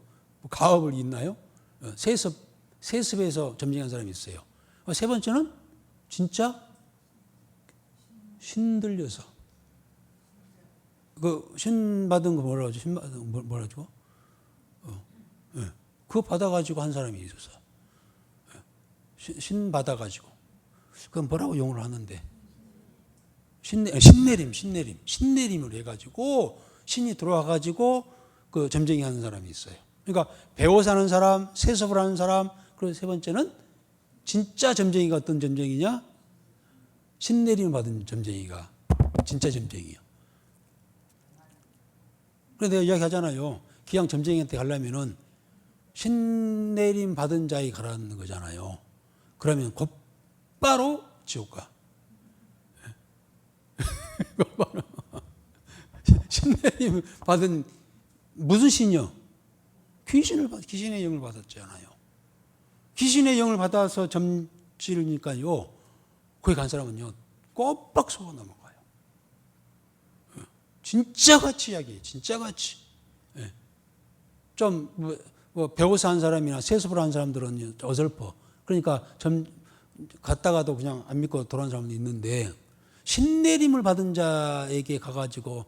가업을 잇나요? 세습에서 점쟁이한 사람이 있어요. 세 번째는 진짜 신 들려서. 신 받은 거 뭐라고 하죠? 뭐라고? 그거 받아가지고 한 사람이 있었어. 신 받아가지고. 그건 뭐라고 용어를 하는데. 신내림을 해가지고 신이 들어와가지고 그 점쟁이 하는 사람이 있어요. 그러니까 배워 사는 사람, 세습을 하는 사람, 그리고 세 번째는 진짜 점쟁이가 어떤 점쟁이냐? 신내림을 받은 점쟁이가 진짜 점쟁이야. 그래서 내가 이야기하잖아요. 기왕 점쟁이한테 가려면은 신내림 받은 자에 가라는 거잖아요. 그러면 곧바로 지옥 가. 신내림 받은 무슨 신이요? 귀신의 영을 받았잖아요. 귀신의 영을 받아서 점지르니까요. 거기 간 사람은요, 꼬박 속아 넘어가요. 진짜 같이 이야기해요. 진짜 같이. 좀 배워서 한 사람이나 세습을 한 사람들은 어설퍼. 그러니까 갔다가도 그냥 안 믿고 돌아온 사람도 있는데, 신내림을 받은 자에게 가가지고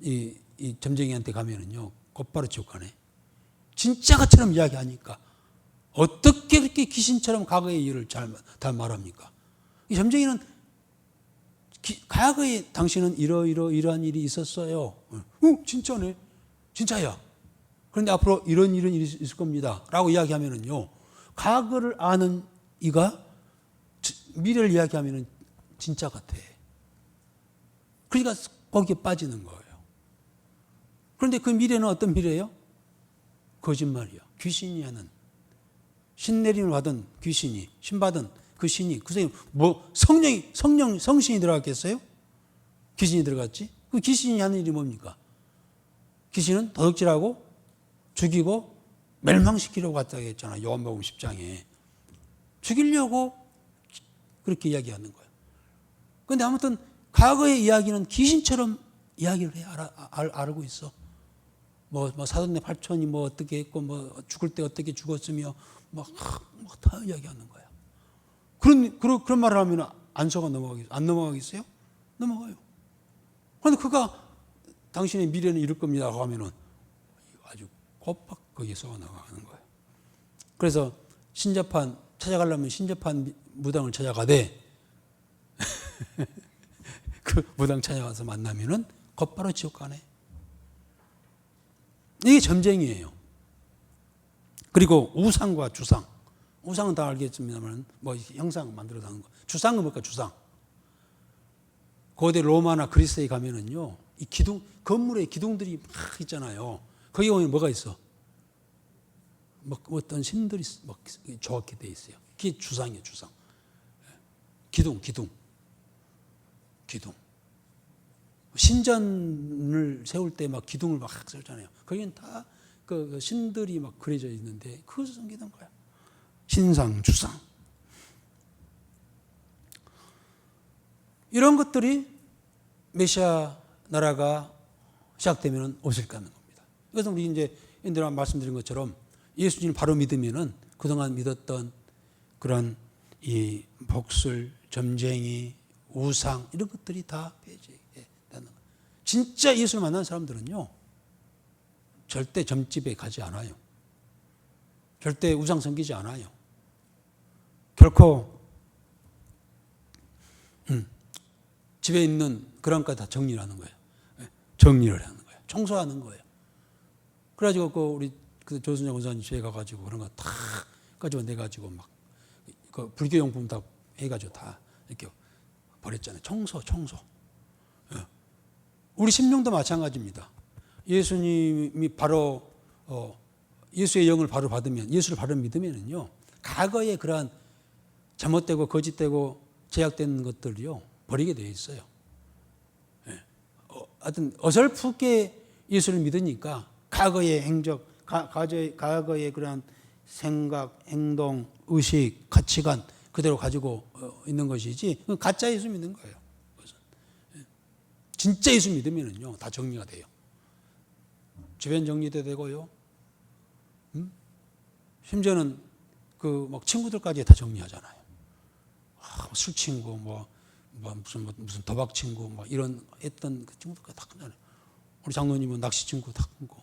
이 점쟁이한테 가면은요, 곧바로 지옥 가네. 진짜 같처럼 이야기하니까 어떻게 그렇게 귀신처럼 과거의 일을 다 말합니까? 이 점쟁이는 과거에 당신은 이러한 일이 있었어요. 진짜네. 진짜야. 그런데 앞으로 이런 일이 있을 겁니다. 라고 이야기하면은요, 과거를 아는 이가 미래를 이야기하면은 진짜 같아. 그러니까 거기에 빠지는 거예요. 그런데 그 미래는 어떤 미래예요? 거짓말이야. 귀신이 하는. 신내림을 받은 귀신이, 신받은 그 신이, 그 선생님, 성신이 들어갔겠어요? 귀신이 들어갔지? 그 귀신이 하는 일이 뭡니까? 귀신은 도둑질하고 죽이고 멸망시키려고 갔다고 했잖아. 요한복음 10장에. 죽이려고 그렇게 이야기하는 거예요. 그런데 아무튼 과거의 이야기는 귀신처럼 이야기를 해. 알고 있어. 사돈네 팔촌이 어떻게 했고, 죽을 때 어떻게 죽었으며, 다 이야기하는 거야. 그런 말을 하면 안 넘어가겠어요? 넘어가요. 그런데 그가 당신의 미래는 이럴 겁니다 하고 하면은 아주 곧박 거기에 쏘아 나가는 거예요. 그래서 찾아가려면 신접한 무당을 찾아가되, 그 무당 찾아가서 만나면은 곧바로 지옥 가네. 이게 점쟁이에요. 그리고 우상과 주상. 우상은 다 알겠습니다만, 형상 만들어서 하는 거. 주상은 뭘까, 주상. 고대 로마나 그리스에 가면은요, 이 건물에 기둥들이 막 있잖아요. 거기 보면 뭐가 있어? 어떤 신들이 조각게 돼 있어요. 그게 주상이에요, 주상. 기둥. 신전을 세울 때 기둥을 세우잖아요. 거기는 다 그 신들이 그려져 있는데 그것을 섬기는 거야. 신상, 주상. 이런 것들이 메시아 나라가 시작되면 없을 거는 겁니다. 그래서 우리 이제 인들아 말씀드린 것처럼 예수님을 바로 믿으면은 그동안 믿었던 그런 이 복술, 점쟁이, 우상 이런 것들이 다 폐지되는 거예요. 진짜 예수를 만난 사람들은요, 절대 점집에 가지 않아요. 절대 우상 섬기지 않아요. 결코 집에 있는 그런 거 다 정리를 하는 거예요. 정리를 하는 거예요. 청소하는 거예요. 그래가지고 그 우리 그 조순정 원사님 집에 가가지고 그런 거 다 가지고 내가지고 막 그 불교 용품 다 해가지고 다 이렇게 버렸잖아요. 청소. 예. 우리 심령도 마찬가지입니다. 예수님이 바로 예수의 영을 바로 받으면, 예수를 바로 믿으면은요, 과거에 그러한 잘못되고 거짓되고 제약된 것들이요 버리게 되어 있어요. 예. 하여튼 어설프게 예수를 믿으니까 과거의 행적, 과거의 그러한 생각, 행동, 의식, 가치관 그대로 가지고 있는 것이지 가짜 예수 믿는 거예요. 그것은. 예. 진짜 예수 믿으면은요 다 정리가 돼요. 주변 정리도 되고요. 심지어는 그 막 친구들까지 다 정리하잖아요. 술 친구, 무슨 도박 친구, 이런 했던 그 친구들까지 다 끊잖아요. 우리 장로님은 낚시 친구 다 끊고,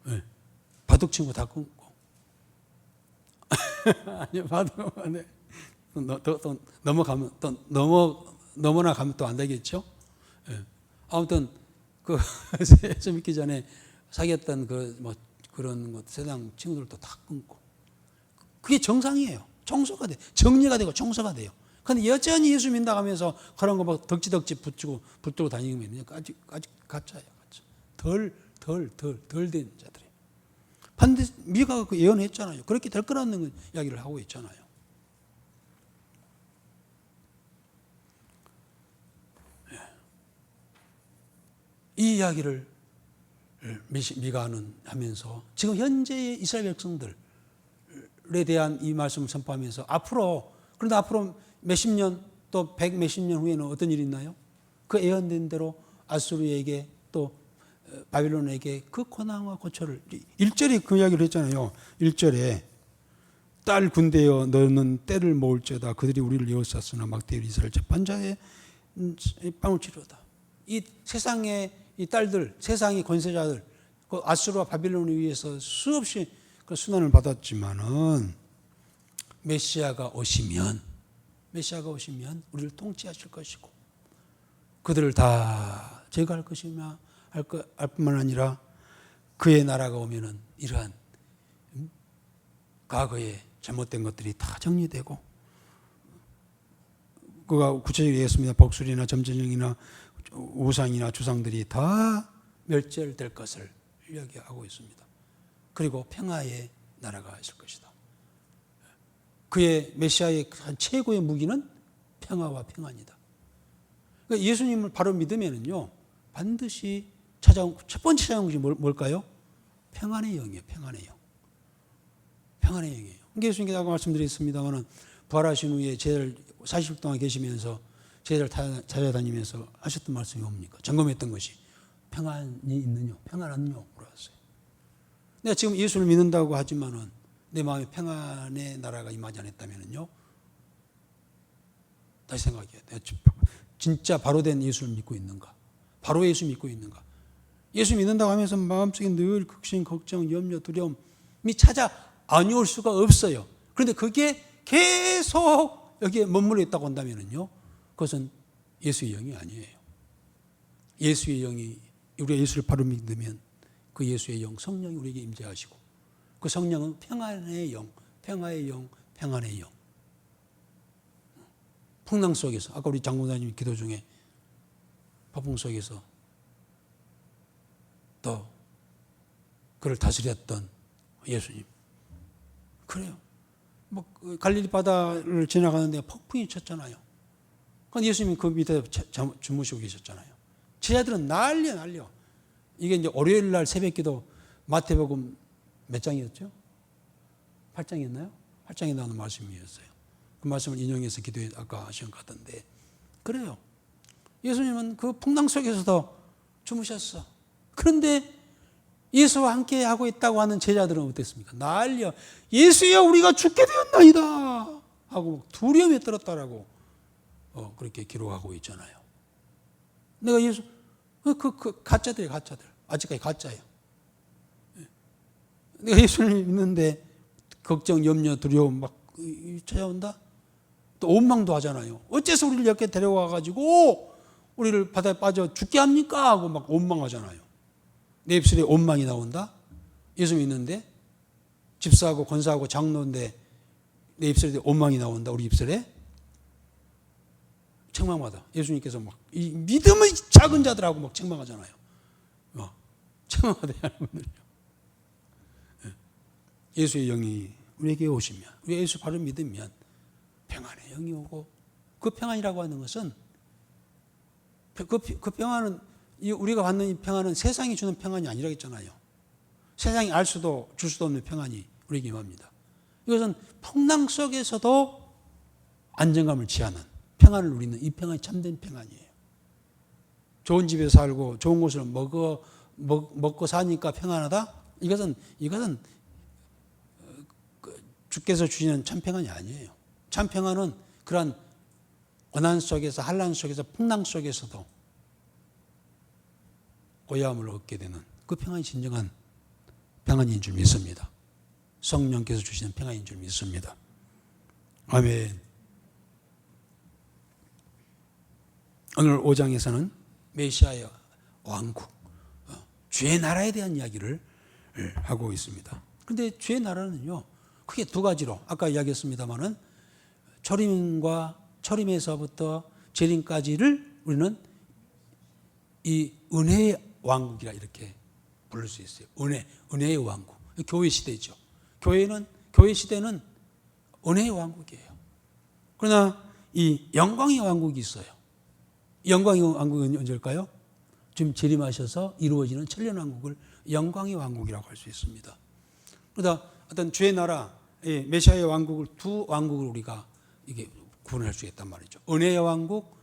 네. 바둑 친구 다 끊고. 아니, 바둑, 네. 또 넘어가면, 넘어나 가면 또 안 되겠죠? 네. 아무튼, 예수 믿기 전에 사귀었던 그런 것, 세상 친구들도 다 끊고. 그게 정상이에요. 청소가 돼. 정리가 되고 청소가 돼요. 그런데 여전히 예수 믿는다 하면서 그런 거 막 덕지덕지 붙들고 다니면 아직 가짜예요. 가짜. 덜 된 자들이에요. 반드시 미가가 그 예언했잖아요. 그렇게 될 거라는 이야기를 하고 있잖아요. 이 이야기를 미가는 하면서 지금 현재의 이스라엘 백성들에 대한 이 말씀을 선포하면서 그런데 앞으로 몇십 년 또 백 몇십 년 후에는 어떤 일이 있나요? 그 예언된 대로 아수르에게 또 바빌론에게 그 고난과 고초를 1절에 그 이야기를 했잖아요. 1절에 딸 군대여 너는 때를 모을지어다 그들이 우리를 에워쌌으나 막대일 이스라엘 재판자의 빵을 치료다. 이 세상의 이 딸들, 세상의 권세자들, 그 아수르와 바빌론에 의해서 수없이 그 순환을 받았지만은 메시아가 오시면 우리를 통치하실 것이고 그들을 다 제거할 것이며 할 뿐만 아니라 그의 나라가 오면은 이러한 과거에 잘못된 것들이 다 정리되고 그가 구체적으로 얘기했습니다. 복술이나 점전형이나 우상이나 주상들이 다 멸절될 것을 이야기하고 있습니다. 그리고 평화의 나라가 있을 것이다. 그의 메시아의 최고의 무기는 평화와 평안이다. 그러니까 예수님을 바로 믿으면은요 반드시 찾아온 첫 번째 찾아온 것이 뭘까요? 평안의 영이에요. 평안의 영. 평안의 영이에요. 예수님께서 아까 말씀드렸습니다만은 부활하신 후에 제자들 40일 동안 계시면서 제자들 찾아다니면서 하셨던 말씀이 뭡니까? 점검했던 것이 평안이 있느냐, 평안하느냐 물어봤어요. 내가 지금 예수를 믿는다고 하지만은 내 마음에 평안의 나라가 임하지 않았다면은요, 다시 생각해야 돼. 진짜 바로 된 예수를 믿고 있는가? 바로 예수 믿고 있는가? 예수 믿는다고 하면서 마음속에 늘 극심, 걱정, 염려, 두려움이 찾아 안 올 수가 없어요. 그런데 그게 계속 여기에 머물러 있다고 한다면은요, 그것은 예수의 영이 아니에요. 예수의 영이, 우리가 예수를 바로 믿으면 그 예수의 영, 성령이 우리에게 임재하시고 그 성령은 평안의 영, 평화의 영, 평안의 영. 풍랑 속에서, 아까 우리 장군사님 기도 중에 폭풍 속에서 또 그를 다스렸던 예수님. 그래요. 갈릴리 바다를 지나가는데 폭풍이 쳤잖아요. 그런데 예수님이 그 밑에 주무시고 계셨잖아요. 제자들은 난리야. 이게 이제 월요일 날 새벽 기도 마태복음 몇 장이었죠? 8장이었나요? 8장에 나오는 말씀이었어요. 그 말씀을 인용해서 기도에 아까 하신 것 같던데. 그래요. 예수님은 그 풍랑 속에서도 주무셨어. 그런데 예수와 함께 하고 있다고 하는 제자들은 어땠습니까? 난리야. 예수야 우리가 죽게 되었나이다 하고 두려움에 떨었다라고 그렇게 기록하고 있잖아요. 내가 예수 가짜들 아직까지 가짜예요. 내가 예수를 믿는데 걱정, 염려, 두려움 막 찾아온다. 또 원망도 하잖아요. 어째서 우리를 이렇게 데려와 가지고 우리를 바다에 빠져 죽게 합니까? 하고 막 원망하잖아요. 내 입술에 원망이 나온다? 예수 믿는데 집사하고 권사하고 장로인데 내 입술에 원망이 나온다? 우리 입술에? 책망받아. 예수님께서 막 이 믿음의 작은 자들하고 막 책망하잖아요. 책망받아요, 여러분들요. 예수의 영이 우리에게 오시면, 우리 예수 바로 믿으면 평안의 영이 오고, 그 평안이라고 하는 것은 그 평안은, 우리가 받는 이 평안은 세상이 주는 평안이 아니라고 했잖아요. 세상이 알 수도 줄 수도 없는 평안이 우리에게 임합니다. 이것은 풍랑 속에서도 안정감을 취하는 평안을 누리는 이 평안이 참된 평안이에요. 좋은 집에 살고 좋은 것을 먹고 사니까 평안하다? 이것은 주께서 주시는 참 평안이 아니에요. 참 평안은 그러한 고난 속에서, 환난 속에서, 풍랑 속에서도 고요함을 얻게 되는 그 평안이 진정한 평안인 줄 믿습니다. 성령께서 주시는 평안인 줄 믿습니다. 아멘. 오늘 5장에서는 메시아의 왕국, 주의 나라에 대한 이야기를 하고 있습니다. 그런데 주의 나라는요, 크게 두 가지로 아까 이야기했습니다마는 초림에서부터 재림까지를 우리는 이 은혜의 왕국이라 이렇게 부를 수 있어요. 은혜의 왕국. 교회 시대죠. 교회 시대는 은혜의 왕국이에요. 그러나 이 영광의 왕국이 있어요. 영광의 왕국은 언제일까요? 지금 재림하셔서 이루어지는 천년 왕국을 영광의 왕국이라고 할 수 있습니다. 그러다 어떤 주의 나라, 메시아의 왕국을, 두 왕국을 우리가 이게 구분할 수 있단 말이죠. 은혜의 왕국,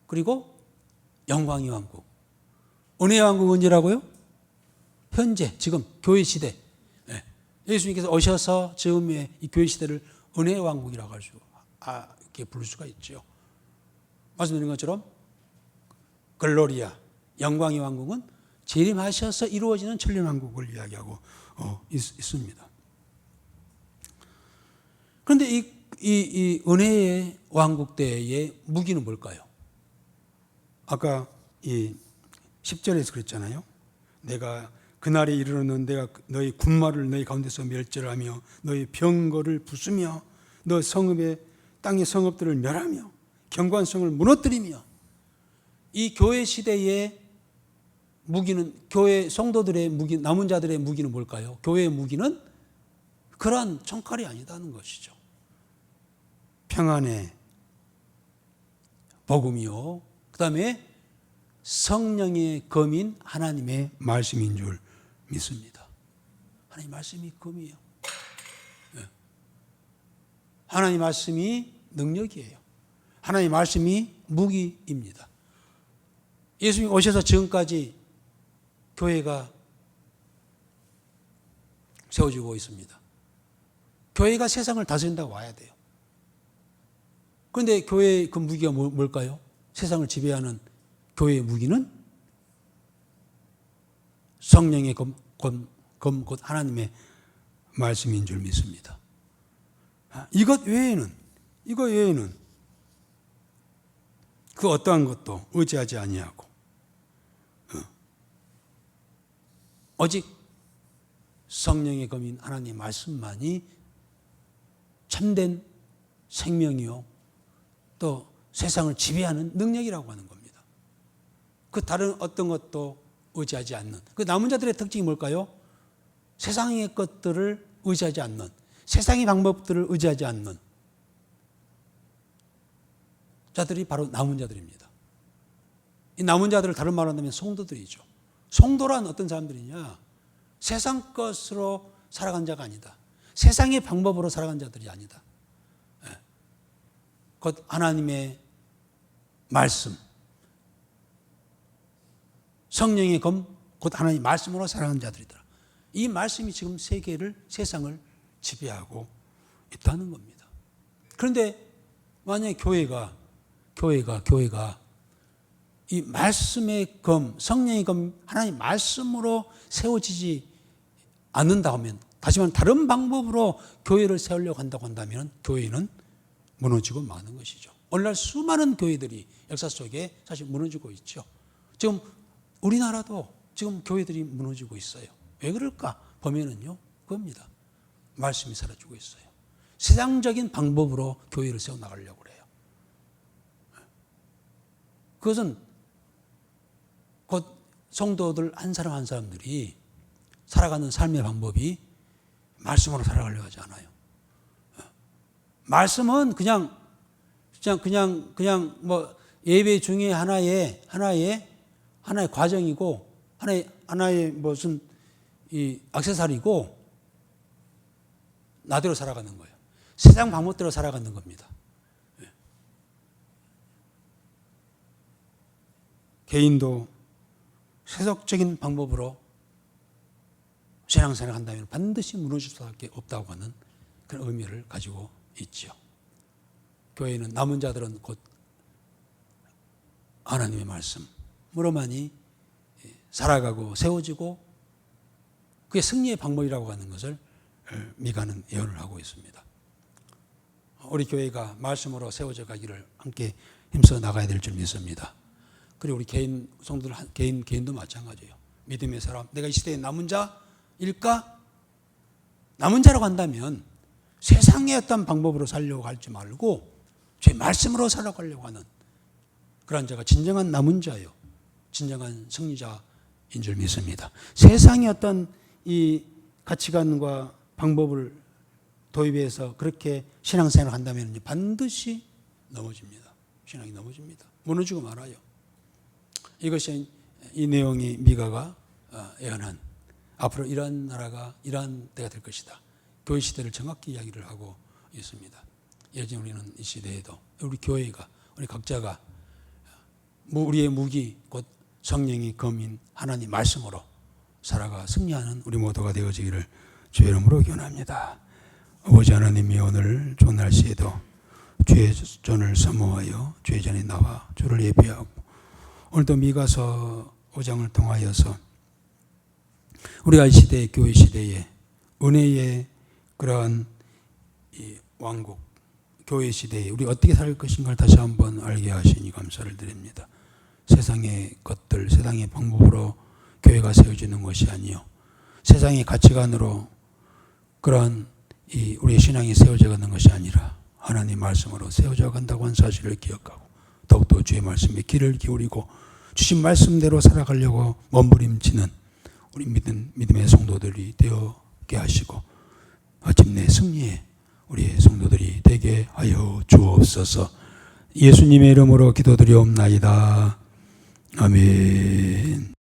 그리고 영광의 왕국. 은혜의 왕국은 언제라고요? 현재, 지금 교회 시대. 예수님께서 오셔서 지금의 이 교회 시대를 은혜의 왕국이라고 이렇게 부를 수가 있죠. 말씀드린 것처럼 글로리아, 영광의 왕국은 재림하셔서 이루어지는 천년 왕국을 이야기하고 있습니다. 그런데 이 은혜의 왕국 때의 무기는 뭘까요? 아까 이 10절에서 그랬잖아요. 내가 그날에 이르러는 내가 너희 군마를 너희 가운데서 멸절하며 너희 병거를 부수며 너 성읍의 땅의 성읍들을 멸하며 경관성을 무너뜨리며. 이 교회 시대의 무기는, 교회 성도들의 무기, 남은 자들의 무기는 뭘까요? 교회의 무기는 그러한 총칼이 아니다는 것이죠. 평안의 복음이요, 그 다음에 성령의 검인 하나님의 말씀인 줄 믿습니다. 하나님 말씀이 검이에요. 하나님 말씀이 능력이에요. 하나님 말씀이 무기입니다. 예수님이 오셔서 지금까지 교회가 세워지고 있습니다. 교회가 세상을 다스린다고 와야 돼요. 그런데 교회의 그 무기가 뭘까요? 세상을 지배하는 교회의 무기는 성령의 검 곧 하나님의 말씀인 줄 믿습니다. 이것 외에는 그 어떠한 것도 의지하지 아니하고 오직 성령의 검인 하나님의 말씀만이 참된 생명이요, 또 세상을 지배하는 능력이라고 하는 겁니다. 그 다른 어떤 것도 의지하지 않는, 그 남은 자들의 특징이 뭘까요? 세상의 것들을 의지하지 않는, 세상의 방법들을 의지하지 않는 자들이 바로 남은 자들입니다. 이 남은 자들을 다른 말로 한다면 성도들이죠. 성도란 어떤 사람들이냐? 세상 것으로 살아간 자가 아니다. 세상의 방법으로 살아간 자들이 아니다. 곧 하나님의 말씀, 성령의 검, 곧 하나님의 말씀으로 살아가는 자들이다. 이 말씀이 지금 세상을 지배하고 있다는 겁니다. 그런데 만약에 교회가 이 말씀의 검, 성령의 검, 하나님의 말씀으로 세워지지 않는다 하면, 다시 말하면 다른 방법으로 교회를 세우려고 한다고 한다면 교회는 무너지고 마는 것이죠. 오늘날 수많은 교회들이 역사 속에 사실 무너지고 있죠. 지금 우리나라도 지금 교회들이 무너지고 있어요. 왜 그럴까 보면은요, 그겁니다. 말씀이 사라지고 있어요. 세상적인 방법으로 교회를 세워나가려고 그래요. 그것은 곧 성도들 한 사람 한 사람들이 살아가는 삶의 방법이 말씀으로 살아가려고 하지 않아요. 말씀은 그냥 뭐 예배 중에 하나의 과정이고 하나의 무슨 이 액세서리고 나대로 살아가는 거예요. 세상 방법대로 살아가는 겁니다. 개인도 세속적인 방법으로 신앙생활을 한다면 반드시 무너질 수밖에 없다고 하는 그런 의미를 가지고 있죠. 교회는 남은 자들은 곧 하나님의 말씀으로만이 살아가고 세워지고 그게 승리의 방법이라고 하는 것을 미가는 예언을 하고 있습니다. 우리 교회가 말씀으로 세워져 가기를 함께 힘써 나가야 될 줄 믿습니다. 그리고 우리 개인 성도들 개인도 마찬가지예요. 믿음의 사람, 내가 이 시대의 남은 자일까? 남은 자라고 한다면 세상의 어떤 방법으로 살려고 하지 말고 제 말씀으로 살아가려고 하는 그런 자가 진정한 남은 자예요. 진정한 승리자인 줄 믿습니다. 세상의 어떤 이 가치관과 방법을 도입해서 그렇게 신앙생활을 한다면 반드시 넘어집니다. 신앙이 넘어집니다. 무너지고 말아요. 이것이 이 내용이 미가가 예언한 앞으로 이러한 나라가 이러한 때가 될 것이다. 교회 시대를 정확히 이야기를 하고 있습니다. 예전 우리는 이 시대에도 우리 교회가 우리 각자가 우리의 무기 곧 성령이 검인 하나님 말씀으로 살아가 승리하는 우리 모두가 되어지기를 주의 이름으로 기원합니다. 아버지 하나님이 오늘 좋은 날씨에도 주의 전을 사모하여 주의 전에 나와 주를 예배하고 오늘도 미가서 5장을 통하여서 우리가 이 시대의 교회 시대에 은혜의 그러한 이 왕국 교회 시대에 우리 어떻게 살 것인가를 다시 한번 알게 하시니 감사를 드립니다. 세상의 것들, 세상의 방법으로 교회가 세워지는 것이 아니요 세상의 가치관으로 그러한 이 우리의 신앙이 세워져 가는 것이 아니라 하나님 말씀으로 세워져 간다고 하는 사실을 기억하고 더욱더 주의 말씀에 귀를 기울이고 주신 말씀대로 살아가려고 몸부림치는 우리 믿음의 성도들이 되게 하시고 마침내 승리의 우리의 성도들이 되게 하여 주옵소서. 예수님의 이름으로 기도드리옵나이다. 아멘.